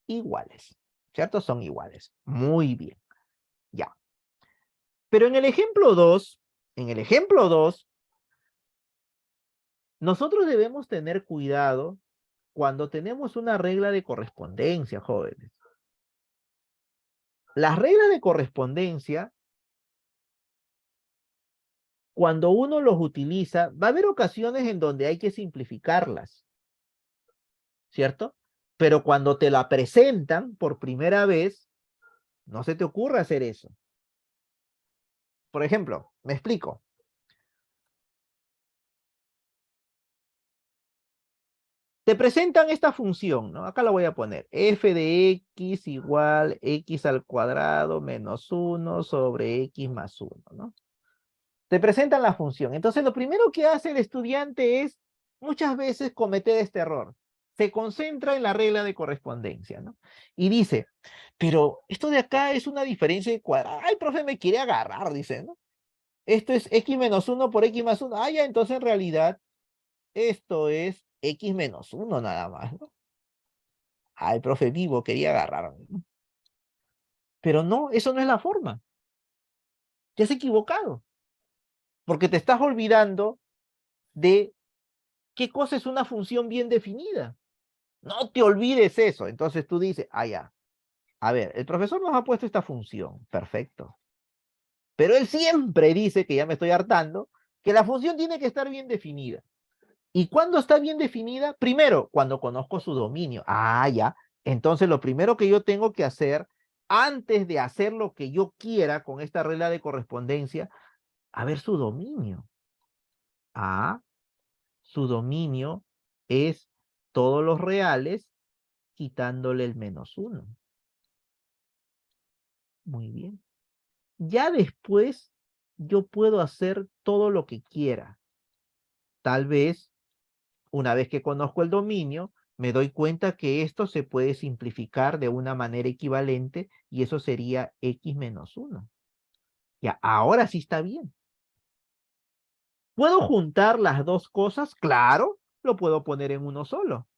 iguales, ¿cierto? Son iguales. Muy bien, ya. Pero en el ejemplo 2, nosotros debemos tener cuidado cuando tenemos una regla de correspondencia, jóvenes. Las reglas de correspondencia, cuando uno los utiliza, va a haber ocasiones en donde hay que simplificarlas, ¿cierto? Pero cuando te la presentan por primera vez, no se te ocurre hacer eso. Por ejemplo, me explico. Te presentan esta función, ¿no? Acá la voy a poner. F de x igual x al cuadrado menos 1 sobre x más 1, ¿no? Te presentan la función. Entonces, lo primero que hace el estudiante es muchas veces cometer este error. Se concentra en la regla de correspondencia, ¿no? Y dice, pero esto de acá es una diferencia de cuadrado. Ay, profe, me quiere agarrar, dice, ¿no? Esto es x menos 1 por x más 1. Ah, ya, entonces en realidad esto es x menos 1 nada más, ¿no? Ay, profe, vivo, quería agarrarme, ¿no? Pero no, eso no es la forma. Te has equivocado. Porque te estás olvidando de qué cosa es una función bien definida. No te olvides eso. Entonces tú dices, ya. A ver, el profesor nos ha puesto esta función. Perfecto. Pero él siempre dice, que ya me estoy hartando, que la función tiene que estar bien definida. ¿Y cuándo está bien definida? Primero, cuando conozco su dominio. Ya. Entonces, lo primero que yo tengo que hacer, antes de hacer lo que yo quiera con esta regla de correspondencia, a ver su dominio. Ah, su dominio es todos los reales quitándole el -1. Muy bien. Ya después yo puedo hacer todo lo que quiera. Tal vez, una vez que conozco el dominio, me doy cuenta que esto se puede simplificar de una manera equivalente y eso sería x-1. Ya, ahora sí está bien. ¿Puedo juntar las dos cosas? Claro, lo puedo poner en uno solo.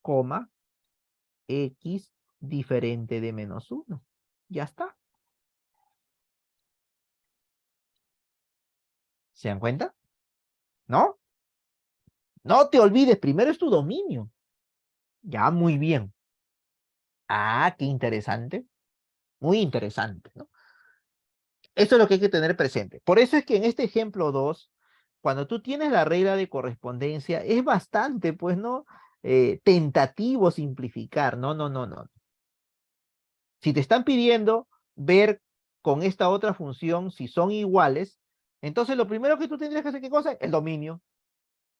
Coma, x diferente de -1. Ya está. ¿Se dan cuenta? ¿No? No te olvides, primero es tu dominio. Ya, muy bien. Ah, qué interesante. Muy interesante, ¿no? Eso es lo que hay que tener presente. Por eso es que en este ejemplo 2, cuando tú tienes la regla de correspondencia, es bastante, pues, ¿no? Tentativo simplificar. No, no, no, no. Si te están pidiendo ver con esta otra función si son iguales, entonces lo primero que tú tendrías que hacer, ¿qué cosa? El dominio.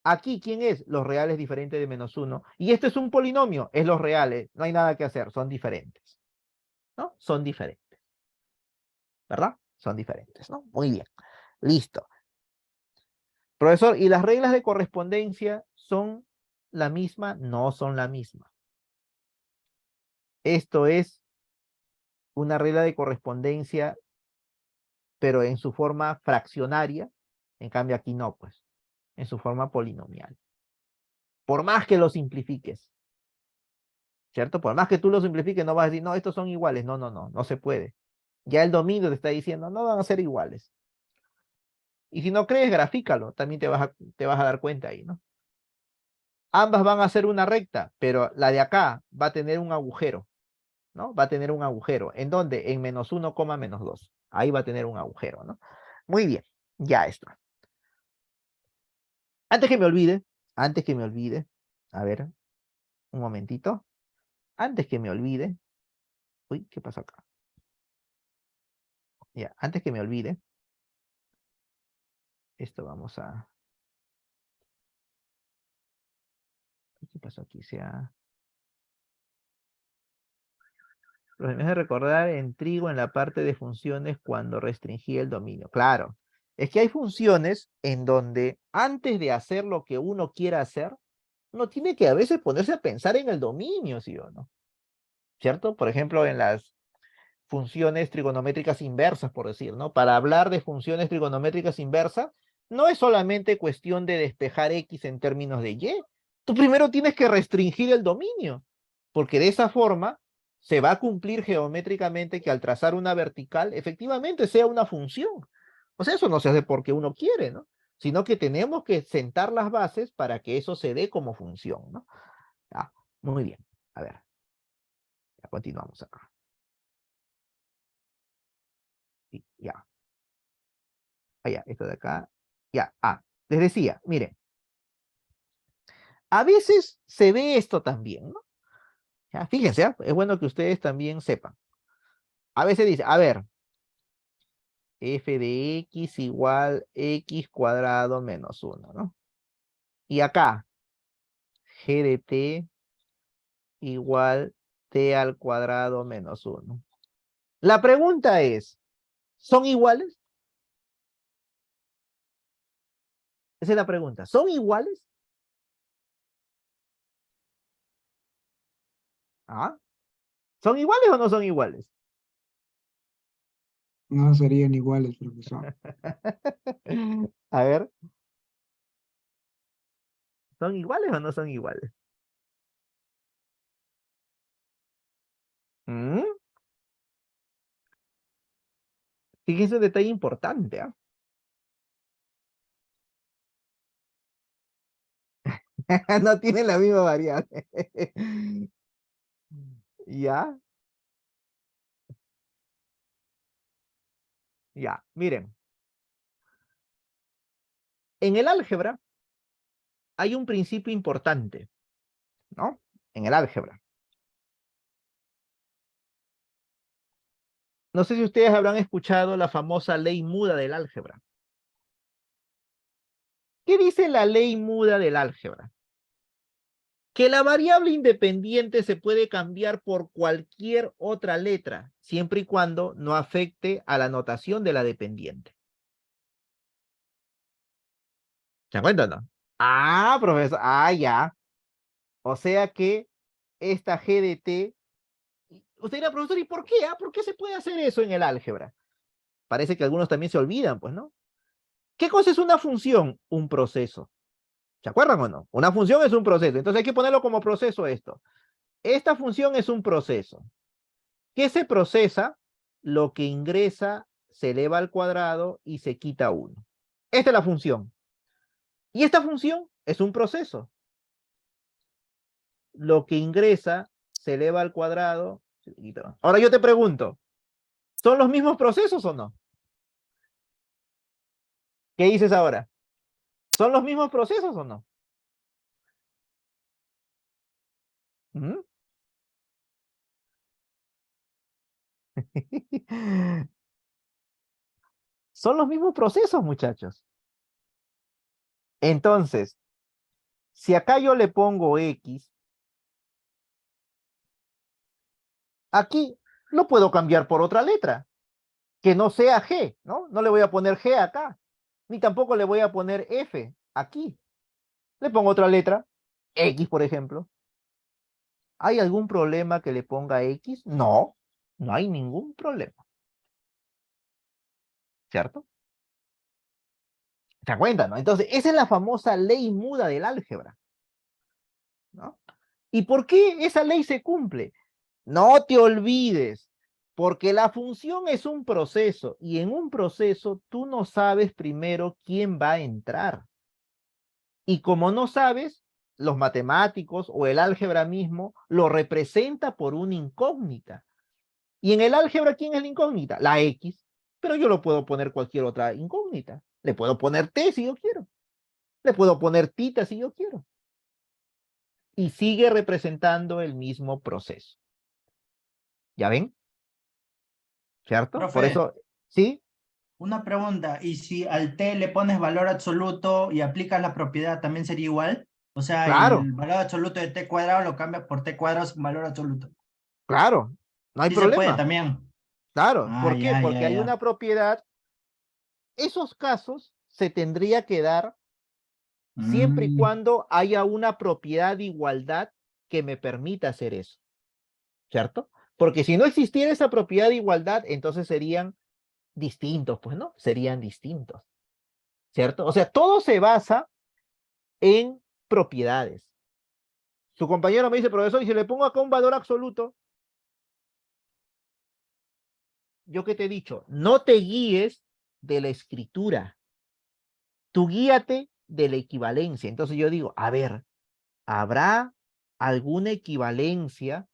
Aquí, ¿quién es? Los reales diferentes de -1. Y esto es un polinomio, es los reales. No hay nada que hacer, son diferentes. ¿No? Son diferentes. ¿Verdad? Son diferentes, ¿no? Muy bien. Listo. Profesor, ¿y las reglas de correspondencia son la misma? No son la misma. Esto es una regla de correspondencia, pero en su forma fraccionaria. En cambio aquí no, pues. En su forma polinomial. Por más que lo simplifiques, ¿cierto? Por más que tú lo simplifiques, no vas a decir, no, estos son iguales. No, no, no, no se puede. Ya el dominio te está diciendo, no van a ser iguales. Y si no crees, grafícalo. También te vas a dar cuenta ahí, ¿no? Ambas van a ser una recta, pero la de acá va a tener un agujero, ¿no? Va a tener un agujero. ¿En dónde? En -1, -2. Ahí va a tener un agujero, ¿no? Muy bien, ya está. Antes que me olvide, a ver, un momentito. Antes que me olvide, uy, ¿qué pasó acá? Ya, antes que me olvide, esto vamos a, ¿qué pasó aquí? Los de recordar en trigo en la parte de funciones cuando restringí el dominio. Claro, es que hay funciones en donde antes de hacer lo que uno quiera hacer, uno tiene que a veces ponerse a pensar en el dominio, ¿sí o no? ¿Cierto? Por ejemplo, en las funciones trigonométricas inversas, por decir, ¿no? Para hablar de funciones trigonométricas inversas, no es solamente cuestión de despejar X en términos de Y. Tú primero tienes que restringir el dominio, porque de esa forma se va a cumplir geométricamente que al trazar una vertical, efectivamente sea una función. O sea, eso no se hace porque uno quiere, ¿no? Sino que tenemos que sentar las bases para que eso se dé como función, ¿no? Ah, muy bien. A ver, ya continuamos acá. Sí, ya. Ya, esto de acá. Ya, les decía, miren, a veces se ve esto también, ¿no? Ya, fíjense, es bueno que ustedes también sepan. A veces dice, a ver, f de x igual x cuadrado menos 1, ¿no? Y acá, g de t igual t al cuadrado menos 1. La pregunta es, ¿son iguales? Esa es la pregunta. ¿Son iguales? ¿Ah? ¿Son iguales o no son iguales? No serían iguales, profesor. A ver, ¿son iguales o no son iguales? ¿Mm? Fíjense un detalle importante, ¿ah? No tienen la misma variable. Ya, ya, miren. En el álgebra hay un principio importante, ¿no? En el álgebra. No sé si ustedes habrán escuchado la famosa ley muda del álgebra. ¿Qué dice la ley muda del álgebra? Que la variable independiente se puede cambiar por cualquier otra letra, siempre y cuando no afecte a la notación de la dependiente. ¿Se dan cuenta o no? Ah, profesor, ya. O sea que esta G de T, usted dirá, profesor, ¿y por qué? ¿Por qué se puede hacer eso en el álgebra? Parece que algunos también se olvidan, pues, ¿no? ¿Qué cosa es una función? Un proceso. ¿Se acuerdan o no? Una función es un proceso. Entonces hay que ponerlo como proceso esto. Esta función es un proceso. ¿Qué se procesa? Lo que ingresa se eleva al cuadrado y se quita 1. Esta es la función. Y esta función es un proceso. Lo que ingresa se eleva al cuadrado. Se quita. Ahora yo te pregunto, ¿son los mismos procesos o no? ¿Qué dices ahora? ¿Son los mismos procesos o no? ¿Mm? Son los mismos procesos, muchachos. Entonces, si acá yo le pongo X, aquí lo puedo cambiar por otra letra, que no sea G, ¿no? No le voy a poner G acá, ni tampoco le voy a poner F aquí. Le pongo otra letra, X, por ejemplo. ¿Hay algún problema que le ponga X? No, no hay ningún problema, ¿cierto? ¿Se cuenta, no? Entonces, esa es la famosa ley muda del álgebra, ¿no? ¿Y por qué esa ley se cumple? No te olvides, porque la función es un proceso y en un proceso tú no sabes primero quién va a entrar. Y como no sabes, los matemáticos o el álgebra mismo lo representa por una incógnita. Y en el álgebra, ¿quién es la incógnita? La X. Pero yo lo puedo poner cualquier otra incógnita. Le puedo poner T si yo quiero. Le puedo poner tita si yo quiero. Y sigue representando el mismo proceso. ¿Ya ven? ¿Cierto? Por Profe, eso, ¿sí? una pregunta, ¿y si al t le pones valor absoluto y aplicas la propiedad, también sería igual? O sea, Claro, el valor absoluto de t cuadrado lo cambias por t cuadrado sin valor absoluto. claro. No hay Sí se puede problema. también. Claro. Ah, ¿Por qué? ya, Porque ya, hay una ya. propiedad. Esos casos se tendría que dar siempre y Mm, cuando haya una propiedad de igualdad que me permita hacer eso. ¿Cierto? Porque si no existiera esa propiedad de igualdad, entonces serían distintos, pues, ¿no? Serían distintos. ¿Cierto? O sea, todo se basa en propiedades. Su compañero me dice, profesor, y si le pongo acá un valor absoluto, yo que te he dicho, no te guíes de la escritura, tú guíate de la equivalencia. Entonces yo digo, a ver, ¿habrá alguna equivalencia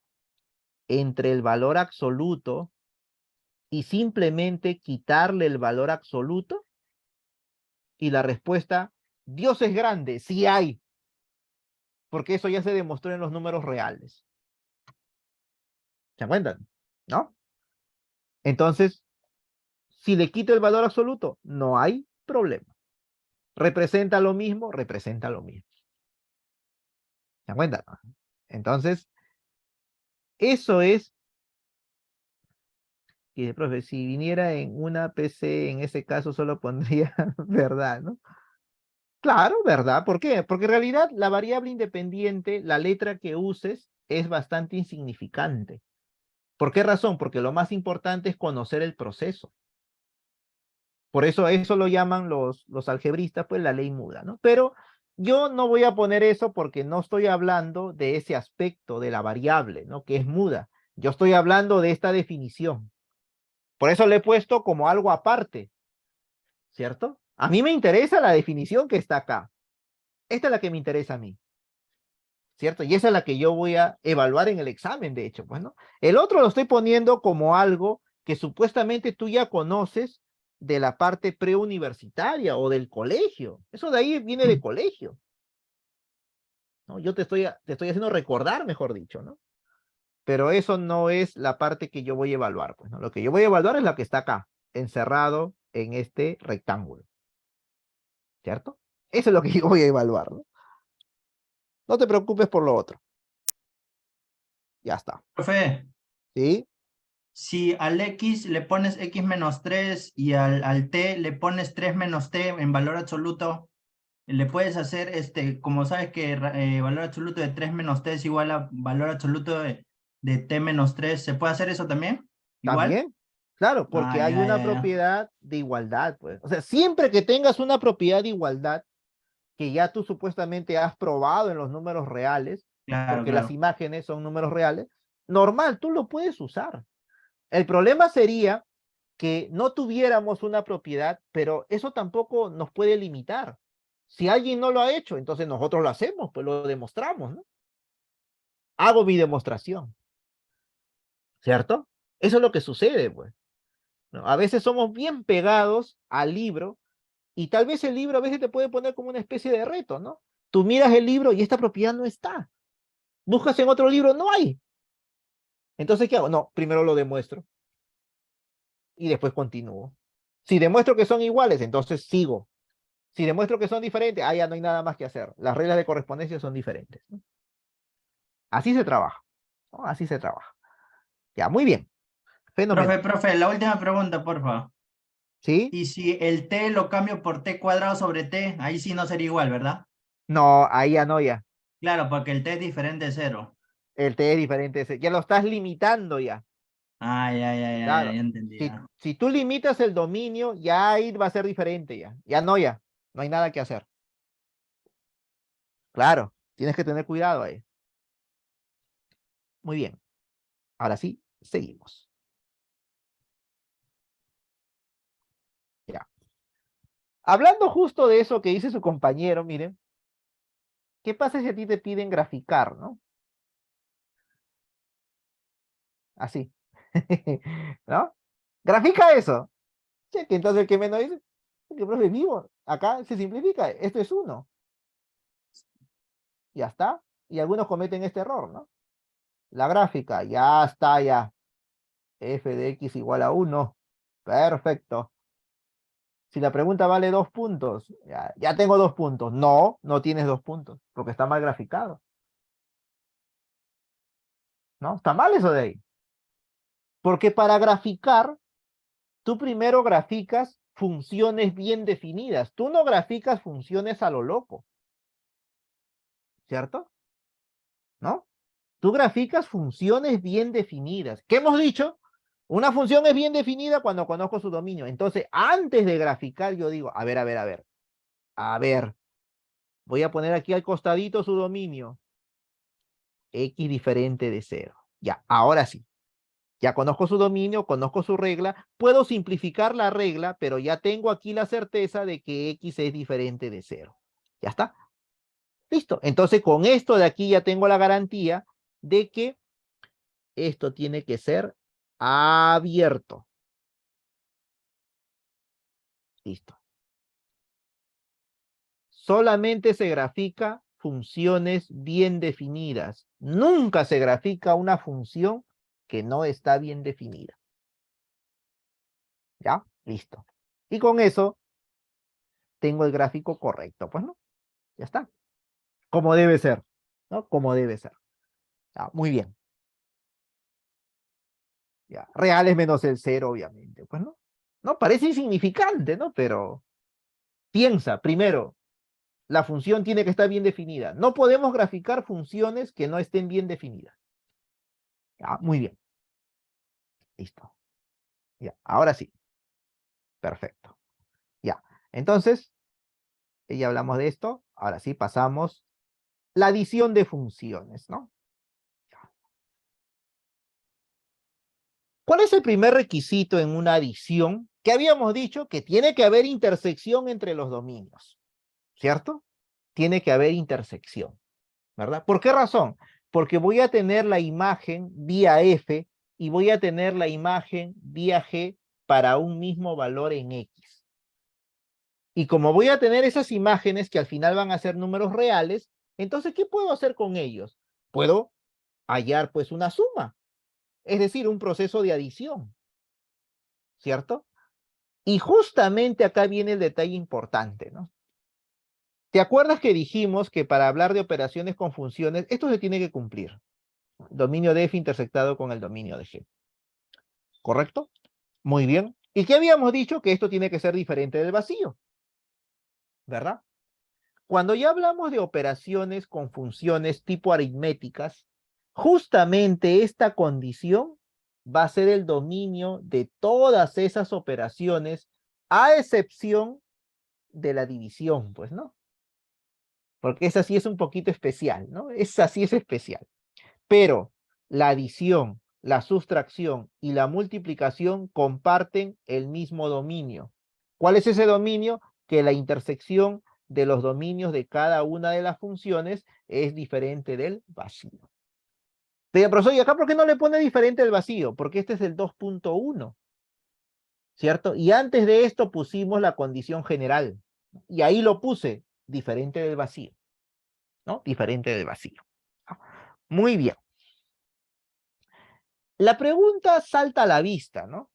entre el valor absoluto y simplemente quitarle el valor absoluto? Y la respuesta, Dios es grande, sí hay, porque eso ya se demostró en los números reales. ¿Se cuentan? ¿No? Entonces, si le quito el valor absoluto, no hay problema. ¿Representa lo mismo? Representa lo mismo. ¿Se cuentan? Entonces, eso es que, profe, si viniera en una PC, en ese caso solo pondría verdad, ¿no? Claro, verdad. ¿Por qué? Porque en realidad la variable independiente, la letra que uses, es bastante insignificante. ¿Por qué razón? Porque lo más importante es conocer el proceso. Por eso lo llaman los algebristas, pues la ley muda, ¿no? Pero yo no voy a poner eso porque no estoy hablando de ese aspecto de la variable, ¿no? Que es muda. Yo estoy hablando de esta definición. Por eso le he puesto como algo aparte, ¿cierto? A mí me interesa la definición que está acá. Esta es la que me interesa a mí, ¿cierto? Y esa es la que yo voy a evaluar en el examen, de hecho, pues, ¿no? El otro lo estoy poniendo como algo que supuestamente tú ya conoces de la parte preuniversitaria o del colegio. Eso de ahí viene de colegio. ¿no? Yo te estoy haciendo recordar, mejor dicho, ¿no? Pero eso no es la parte que yo voy a evaluar, pues, ¿no? Lo que yo voy a evaluar es lo que está acá, encerrado en este rectángulo, ¿cierto? Eso es lo que yo voy a evaluar, ¿no? No te preocupes por lo otro. Ya está. Profe, ¿Sí? si al X le pones X menos 3 y al T le pones 3 menos T en valor absoluto, le puedes hacer, como sabes que valor absoluto de 3 menos T es igual a valor absoluto de T menos 3, ¿se puede hacer eso también? ¿Igual? También. Claro, Ah, porque hay ya, una ya, ya. propiedad de igualdad, pues. O sea, siempre que tengas una propiedad de igualdad que ya tú supuestamente has probado en los números reales, Claro, porque las claro. imágenes son números reales, normal, tú lo puedes usar. El problema sería que no tuviéramos una propiedad, pero eso tampoco nos puede limitar. Si alguien no lo ha hecho, entonces nosotros lo hacemos, pues lo demostramos, ¿no? Hago mi demostración, ¿cierto? Eso es lo que sucede, pues, ¿no? A veces somos bien pegados al libro y tal vez el libro a veces te puede poner como una especie de reto, ¿no? Tú miras el libro y esta propiedad no está. Buscas en otro libro, no hay. Entonces, ¿qué hago? No, primero lo demuestro y después continúo. Si demuestro que son iguales, entonces sigo. Si demuestro que son diferentes, ya no hay nada más que hacer. Las reglas de correspondencia son diferentes, ¿no? Así se trabaja, ¿no? Así se trabaja. Ya, muy bien. Fenomenal. Profe, la última pregunta, porfa. ¿Sí? Y si el T lo cambio por T cuadrado sobre T, ahí sí no sería igual, ¿verdad? No, ahí ya no, ya. Claro, porque el T es diferente de cero. El T es diferente. Ya lo estás limitando ya. Ah, ya Claro. entendí. Ya. Si tú limitas el dominio, ya ahí va a ser diferente ya. Ya no, ya. No hay nada que hacer. Claro. Tienes que tener cuidado ahí. Muy bien. Ahora sí, seguimos. Ya. Hablando justo de eso que dice su compañero, miren, ¿qué pasa si a ti te piden graficar, no? Así. ¿No? Grafica eso. Che, que entonces el que menos dice, que profe, vivo. Acá se simplifica. Esto es uno. Ya está. Y algunos cometen este error, ¿no? La gráfica, ya está, ya. F de X igual a 1. Perfecto. Si la pregunta vale 2 puntos, ya tengo 2 puntos. No, no tienes 2 puntos, porque está mal graficado. ¿No? Está mal eso de ahí. Porque para graficar, tú primero graficas funciones bien definidas. Tú no graficas funciones a lo loco. ¿Cierto? ¿No? Tú graficas funciones bien definidas. ¿Qué hemos dicho? Una función es bien definida cuando conozco su dominio. Entonces, antes de graficar, yo digo, a ver, voy a poner aquí al costadito su dominio. X diferente de 0. Ya, ahora sí. Ya conozco su dominio, conozco su regla. Puedo simplificar la regla, pero ya tengo aquí la certeza de que X es diferente de 0. Ya está. Listo. Entonces, con esto de aquí ya tengo la garantía de que esto tiene que ser abierto. Listo. Solamente se grafica funciones bien definidas. Nunca se grafica una función que no está bien definida. ¿Ya? Listo. Y con eso tengo el gráfico correcto. Pues no, ya está. Como debe ser. ¿No? Como debe ser. Ya, muy bien. Ya. Reales menos el 0, obviamente. Pues no. No, parece insignificante, ¿no? Pero piensa, primero, la función tiene que estar bien definida. No podemos graficar funciones que no estén bien definidas. Ya, muy bien. Listo. Ya, ahora sí. Perfecto. Ya. Entonces, ya hablamos de esto. Ahora sí, pasamos la adición de funciones, ¿no? ¿Cuál es el primer requisito en una adición? Que habíamos dicho que tiene que haber intersección entre los dominios, ¿cierto? Tiene que haber intersección, ¿verdad? ¿Por qué razón? Porque voy a tener la imagen vía F y voy a tener la imagen vía G para un mismo valor en X. Y como voy a tener esas imágenes que al final van a ser números reales, Entonces, ¿qué puedo hacer con ellos? Puedo hallar pues una suma, es decir, un proceso de adición, ¿cierto? Y justamente acá viene el detalle importante, ¿no? ¿Te acuerdas que dijimos que para hablar de operaciones con funciones, esto se tiene que cumplir? Dominio de F intersectado con el dominio de G. ¿Correcto? Muy bien. ¿Y qué habíamos dicho? Que esto tiene que ser diferente del vacío, ¿verdad? Cuando ya hablamos de operaciones con funciones tipo aritméticas, justamente esta condición va a ser el dominio de todas esas operaciones, a excepción de la división, pues, ¿no? Porque esa sí es un poquito especial, ¿no? Esa sí es especial. Pero la adición, la sustracción y la multiplicación comparten el mismo dominio. ¿Cuál es ese dominio? Que la intersección de los dominios de cada una de las funciones es diferente del vacío. Pero profesor, ¿y acá por qué no le pone diferente el vacío? Porque este es el 2.1, ¿cierto? Y antes de esto pusimos la condición general. Y ahí lo puse, diferente del vacío, ¿no? Diferente del vacío. Muy bien. La pregunta salta a la vista, ¿no?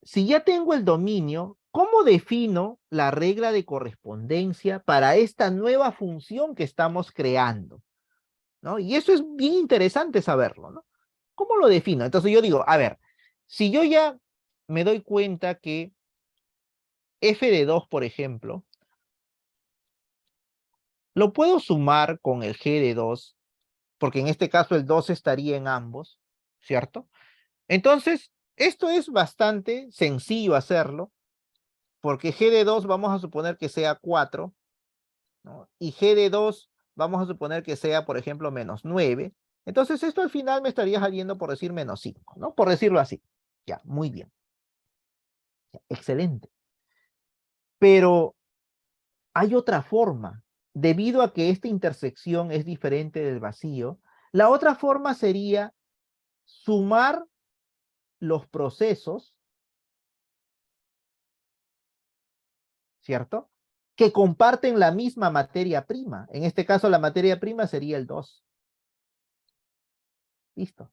Si ya tengo el dominio, ¿cómo defino la regla de correspondencia para esta nueva función que estamos creando? ¿No? Y eso es bien interesante saberlo, ¿no? ¿Cómo lo defino? Entonces yo digo, a ver, si yo ya me doy cuenta que f de 2, por ejemplo, lo puedo sumar con el g de 2, porque en este caso el 2 estaría en ambos, ¿cierto? Entonces, esto es bastante sencillo hacerlo, porque g de 2 vamos a suponer que sea 4, ¿no? Y g de 2 vamos a suponer que sea, por ejemplo, menos 9. Entonces, esto al final me estaría saliendo por decir menos 5, ¿no? Por decirlo así. Ya, muy bien. Ya, excelente. Pero hay otra forma. Debido a que esta intersección es diferente del vacío, la otra forma sería sumar los procesos, ¿cierto? Que comparten la misma materia prima. En este caso, la materia prima sería el 2. Listo.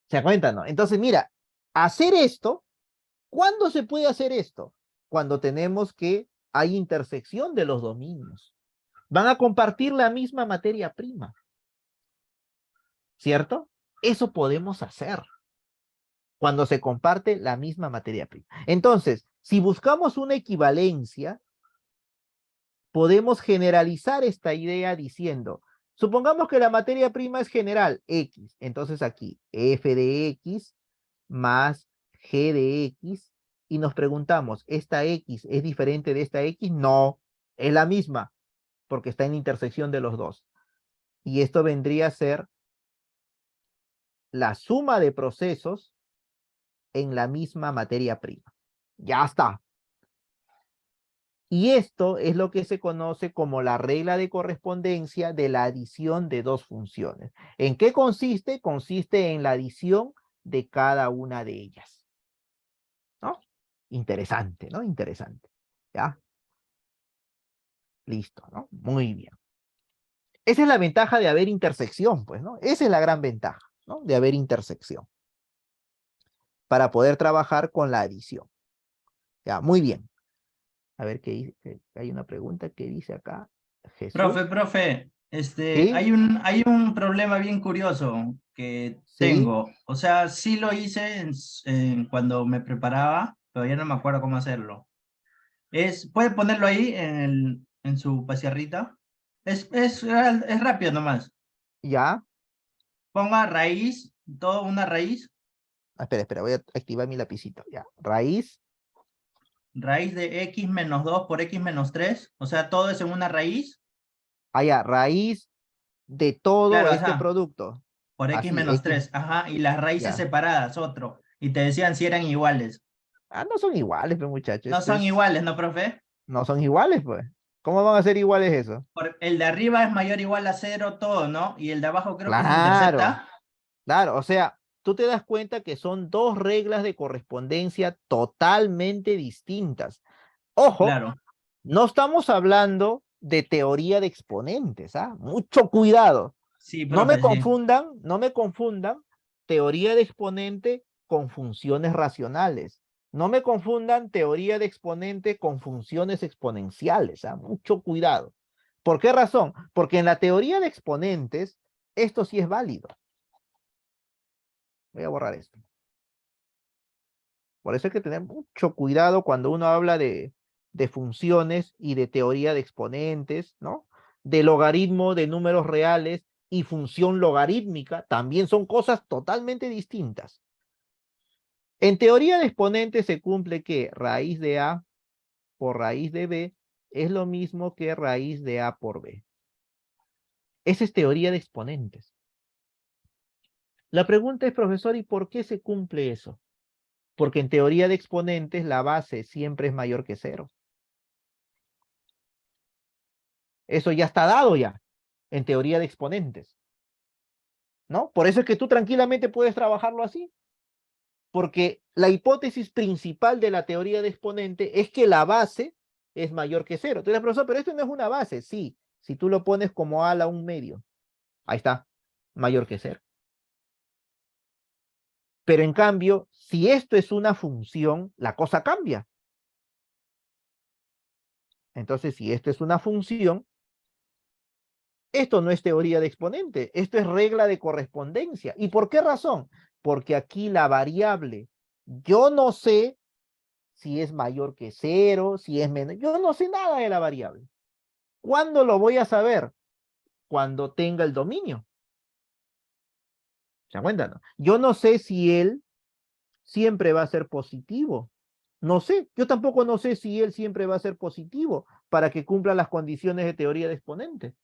¿Se da cuenta, no? Entonces, mira, hacer esto, ¿cuándo se puede hacer esto? Cuando tenemos que hay intersección de los dominios. Van a compartir la misma materia prima, ¿cierto? Eso podemos hacer cuando se comparte la misma materia prima. Entonces, si buscamos una equivalencia, podemos generalizar esta idea diciendo, supongamos que la materia prima es general, X. Entonces aquí, f de X más g de X. Y nos preguntamos, ¿esta X es diferente de esta X? No, es la misma, porque está en intersección de los dos. Y esto vendría a ser la suma de procesos en la misma materia prima. Ya está. Y esto es lo que se conoce como la regla de correspondencia de la adición de dos funciones. ¿En qué consiste? Consiste en la adición de cada una de ellas. ¿No? Interesante, ¿no? Interesante. ¿Ya? Listo, ¿no? Muy bien. Esa es la ventaja de haber intersección, pues, ¿no? Esa es la gran ventaja, ¿no? De haber intersección. Para poder trabajar con la adición. Ya, muy bien. A ver qué dice. Hay una pregunta que dice acá. Jesús. Profe, Sí, hay un problema bien curioso que sí, tengo. O sea, sí lo hice cuando me preparaba, pero ya no me acuerdo cómo hacerlo. ¿Puede ponerlo ahí en su pizarrita? Es rápido nomás. ya. Ponga raíz, todo una raíz, Ah, espera, voy a activar mi lapicito. Ya. Raíz. raíz de x menos 2 por x menos 3. O sea, todo es en una raíz. Ya. Raíz de todo Claro, este ajá. producto. Por x Así, menos X. 3, ajá, y las raíces Ya. separadas, otro. Y te decían si eran iguales. Ah, no son iguales, pues, muchachos. No Esto son es. iguales, ¿no, profe? No son iguales, pues. ¿Cómo van a ser iguales eso? El de arriba es mayor o igual a 0 todo, ¿no? Y el de abajo creo que se Claro, intersecta. claro. O sea, tú te das cuenta que son dos reglas de correspondencia totalmente distintas. Ojo, Claro, no estamos hablando de teoría de exponentes, ¿ah? Mucho cuidado. Sí, No me profe, sí. confundan teoría de exponente con funciones racionales. No me confundan teoría de exponente con funciones exponenciales, ¿ah? Mucho cuidado. ¿Por qué razón? Porque en la teoría de exponentes, esto sí es válido. Voy a borrar esto. Por eso hay que tener mucho cuidado cuando uno habla de funciones y de teoría de exponentes, ¿no? De logaritmo de números reales y función logarítmica, también son cosas totalmente distintas. En teoría de exponentes se cumple que raíz de A por raíz de B es lo mismo que raíz de A por B. Esa es teoría de exponentes. La pregunta es, profesor, ¿y por qué se cumple eso? Porque en teoría de exponentes la base siempre es mayor que 0. Eso ya está dado ya en teoría de exponentes, ¿no? Por eso es que tú tranquilamente puedes trabajarlo así, porque la hipótesis principal de la teoría de exponente es que la base es mayor que 0. Entonces, profesor, pero esto no es una base. Sí, si tú lo pones como a la 1/2, ahí está, mayor que 0. Pero en cambio, si esto es una función, la cosa cambia. Entonces, si esto es una función, esto no es teoría de exponente, esto es regla de correspondencia. ¿Y por qué razón? Porque aquí la variable, yo no sé si es mayor que 0, si es menos, yo no sé nada de la variable. ¿Cuándo lo voy a saber? Cuando tenga el dominio. ¿Se dan cuenta, no? Yo no sé si él siempre va a ser positivo. No sé, yo tampoco no sé si él siempre va a ser positivo para que cumpla las condiciones de teoría de exponente.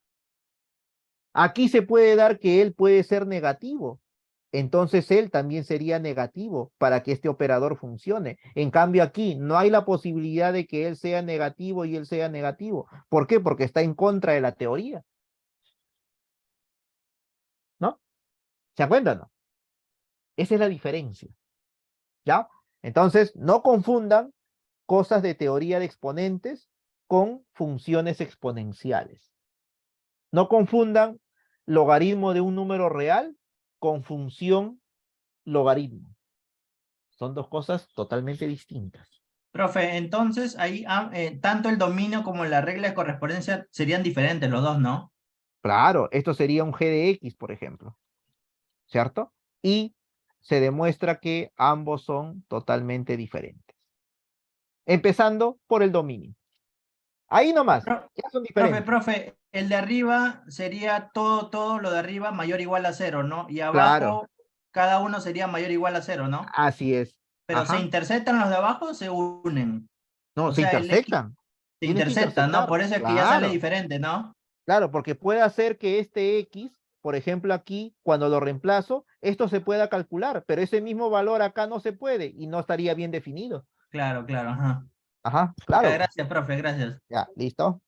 Aquí se puede dar que él puede ser negativo. Entonces él también sería negativo para que este operador funcione. En cambio aquí no hay la posibilidad de que él sea negativo y él sea negativo. ¿Por qué? Porque está en contra de la teoría. ¿No? ¿Se acuerdan? ¿No? Esa es la diferencia. ¿Ya? Entonces, no confundan cosas de teoría de exponentes con funciones exponenciales. No confundan logaritmo de un número real con función logaritmo. Son dos cosas totalmente distintas. Profe, entonces ahí tanto el dominio como la regla de correspondencia serían diferentes los dos, ¿no? Claro, esto sería un g de x, por ejemplo, ¿cierto? Y se demuestra que ambos son totalmente diferentes. Empezando por el dominio. Ahí nomás, ya son diferentes. Profe, el de arriba sería todo lo de arriba mayor o igual a 0, ¿no? Y Claro, abajo cada uno sería mayor o igual a 0, ¿no? así es. Pero se Ajá. interceptan los de abajo, se unen. No, O se sea, el X intersectan. se Tienen que interceptan, ¿no? intersectar. Por eso es que ya sale Claro, diferente, ¿no? claro, porque puede hacer que este x, por ejemplo aquí, cuando lo reemplazo, esto se pueda calcular, pero ese mismo valor acá no se puede y no estaría bien definido. Claro, ajá. Ajá, Ya, claro. gracias, profe, gracias. Ya, listo.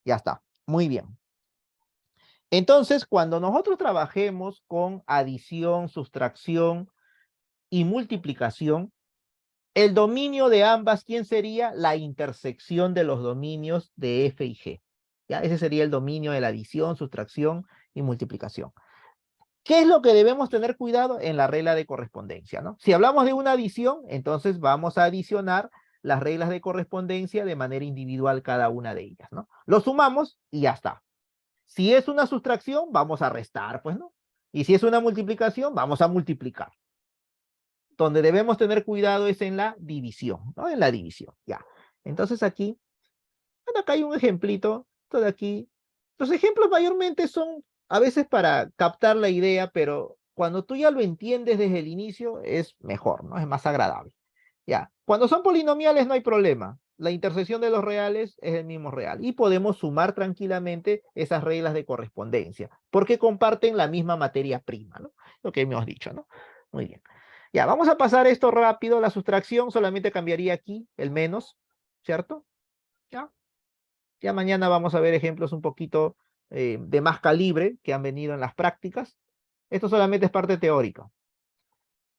Ya está. Muy bien. Entonces, cuando nosotros trabajemos con adición, sustracción y multiplicación, el dominio de ambas, ¿quién sería? La intersección de los dominios de f y g. ¿Ya? Ese sería el dominio de la adición, sustracción y multiplicación. ¿Qué es lo que debemos tener cuidado en la regla de correspondencia, ¿no? Si hablamos de una adición, entonces vamos a adicionar las reglas de correspondencia de manera individual cada una de ellas, ¿no? Lo sumamos y ya está. Si es una sustracción, vamos a restar, pues, ¿no? Y si es una multiplicación, vamos a multiplicar. Donde debemos tener cuidado es en la división, ¿no? En la división, ya. Entonces aquí, bueno, acá hay un ejemplito, esto de aquí. Los ejemplos mayormente son a veces para captar la idea, pero cuando tú ya lo entiendes desde el inicio es mejor, ¿no? Es más agradable. Ya, cuando son polinomiales no hay problema. La intersección de los reales es el mismo real y podemos sumar tranquilamente esas reglas de correspondencia porque comparten la misma materia prima, ¿no? Lo que hemos dicho, ¿no? Muy bien. Ya, vamos a pasar esto rápido. La sustracción solamente cambiaría aquí el menos, ¿cierto? Ya. Ya mañana vamos a ver ejemplos un poquito de más calibre que han venido en las prácticas. Esto solamente es parte teórica.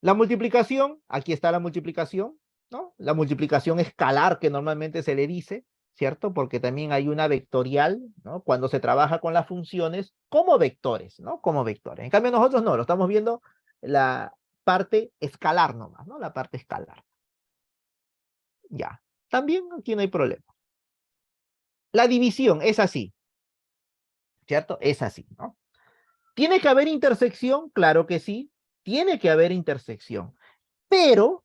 La multiplicación, aquí está la multiplicación, ¿no? La multiplicación escalar que normalmente se le dice, ¿cierto? Porque también hay una vectorial, ¿no? Cuando se trabaja con las funciones como vectores, ¿no? Como vectores. En cambio nosotros no, lo estamos viendo la parte escalar nomás, ¿no? La parte escalar. Ya. También aquí no hay problema. La división es así, ¿cierto? Es así, ¿no? ¿Tiene que haber intersección? Claro que sí. Tiene que haber intersección. Pero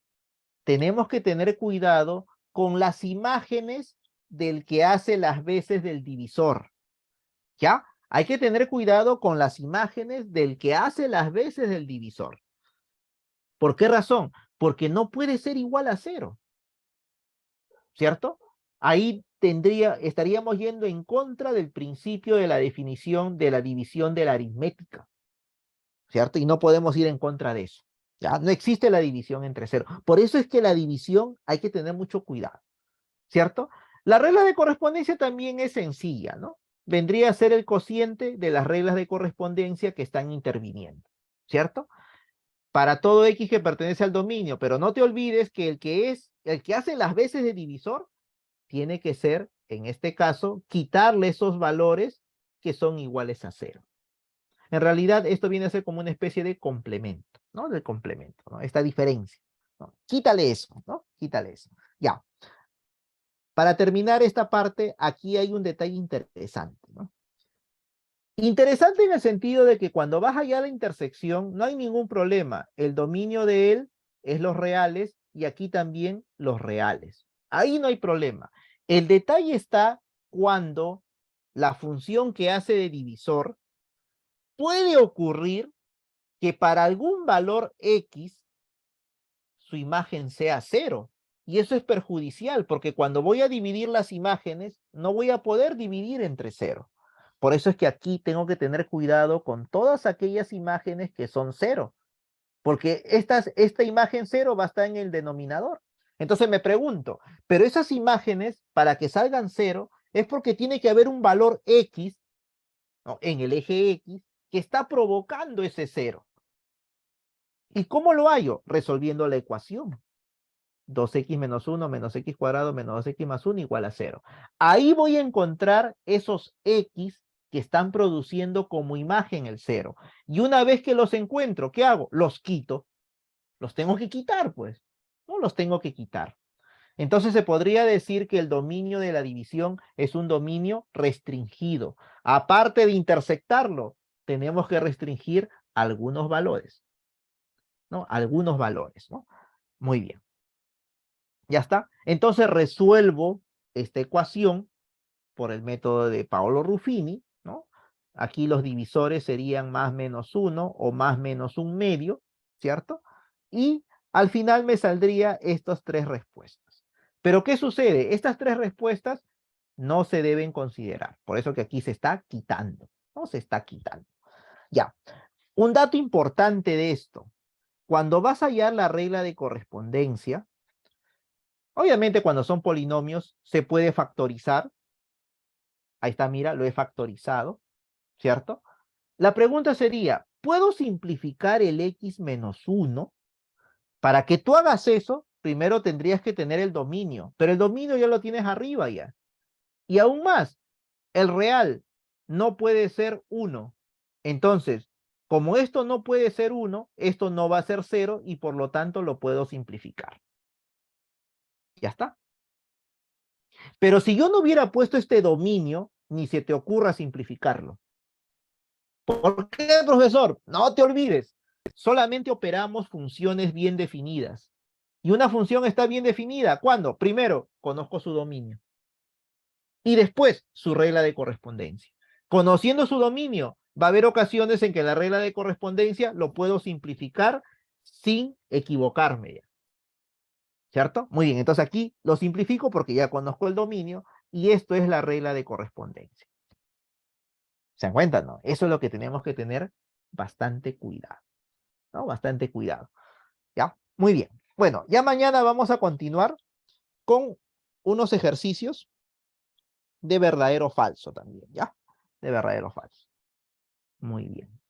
tenemos que tener cuidado con las imágenes del que hace las veces del divisor. ¿Ya? Hay que tener cuidado con las imágenes del que hace las veces del divisor. ¿Por qué razón? Porque no puede ser igual a 0. ¿Cierto? Ahí estaríamos yendo en contra del principio de la definición de la división de la aritmética. ¿Cierto? Y no podemos ir en contra de eso. ¿Ya? No existe la división entre 0. Por eso es que la división hay que tener mucho cuidado. ¿Cierto? La regla de correspondencia también es sencilla, ¿no? Vendría a ser el cociente de las reglas de correspondencia que están interviniendo, ¿cierto? Para todo X que pertenece al dominio, pero no te olvides que el que hace las veces de divisor, tiene que ser, en este caso, quitarle esos valores que son iguales a 0. En realidad, esto viene a ser como una especie de complemento, ¿no? Del complemento, ¿no? Esta diferencia, ¿no? Quítale eso, ¿no? Quítale eso. Ya. Para terminar esta parte, aquí hay un detalle interesante, ¿no? Interesante en el sentido de que cuando vas allá a la intersección, no hay ningún problema. El dominio de él es los reales y aquí también los reales. Ahí no hay problema. El detalle está cuando la función que hace de divisor puede ocurrir que para algún valor X su imagen sea 0. Y eso es perjudicial, porque cuando voy a dividir las imágenes, no voy a poder dividir entre 0. Por eso es que aquí tengo que tener cuidado con todas aquellas imágenes que son 0. Porque esta imagen 0 va a estar en el denominador. Entonces me pregunto, pero esas imágenes, para que salgan 0, es porque tiene que haber un valor X, ¿no? En el eje X, que está provocando ese 0. ¿Y cómo lo hallo? Resolviendo la ecuación. 2x menos 1 menos x cuadrado menos 2x más 1 igual a 0. Ahí voy a encontrar esos x que están produciendo como imagen el 0. Y una vez que los encuentro, ¿qué hago? Los quito. Los tengo que quitar, pues. No los tengo que quitar. Entonces se podría decir que el dominio de la división es un dominio restringido. Aparte de intersectarlo, tenemos que restringir algunos valores, ¿no? Algunos valores, ¿no? Muy bien. Ya está. Entonces resuelvo esta ecuación por el método de Paolo Ruffini, ¿no? Aquí los divisores serían más menos 1 o más menos 1/2, ¿cierto? Y al final me saldría estas 3 respuestas. Pero ¿qué sucede? Estas 3 respuestas no se deben considerar. Por eso que aquí se está quitando, ¿no? Se está quitando. Ya. Un dato importante de esto. Cuando vas a hallar la regla de correspondencia, obviamente cuando son polinomios se puede factorizar. Ahí está, mira, lo he factorizado, ¿cierto? La pregunta sería, ¿puedo simplificar el x menos 1? Para que tú hagas eso, primero tendrías que tener el dominio, pero el dominio ya lo tienes arriba ya. Y aún más, el real no puede ser 1. Entonces, como esto no puede ser 1, esto no va a ser 0 y por lo tanto lo puedo simplificar. Ya está. Pero si yo no hubiera puesto este dominio, ni se te ocurra simplificarlo. ¿Por qué, profesor? No te olvides. Solamente operamos funciones bien definidas. Y una función está bien definida. ¿Cuándo? Primero, conozco su dominio. Y después, su regla de correspondencia. Conociendo su dominio, va a haber ocasiones en que la regla de correspondencia lo puedo simplificar sin equivocarme ya. ¿Cierto? Muy bien, entonces aquí lo simplifico porque ya conozco el dominio y esto es la regla de correspondencia. ¿Se dan cuenta? ¿No? Eso es lo que tenemos que tener bastante cuidado, ¿no? Bastante cuidado. ¿Ya? Muy bien. Bueno, ya mañana vamos a continuar con unos ejercicios de verdadero o falso también, ¿ya? De verdadero o falso. Muy bien.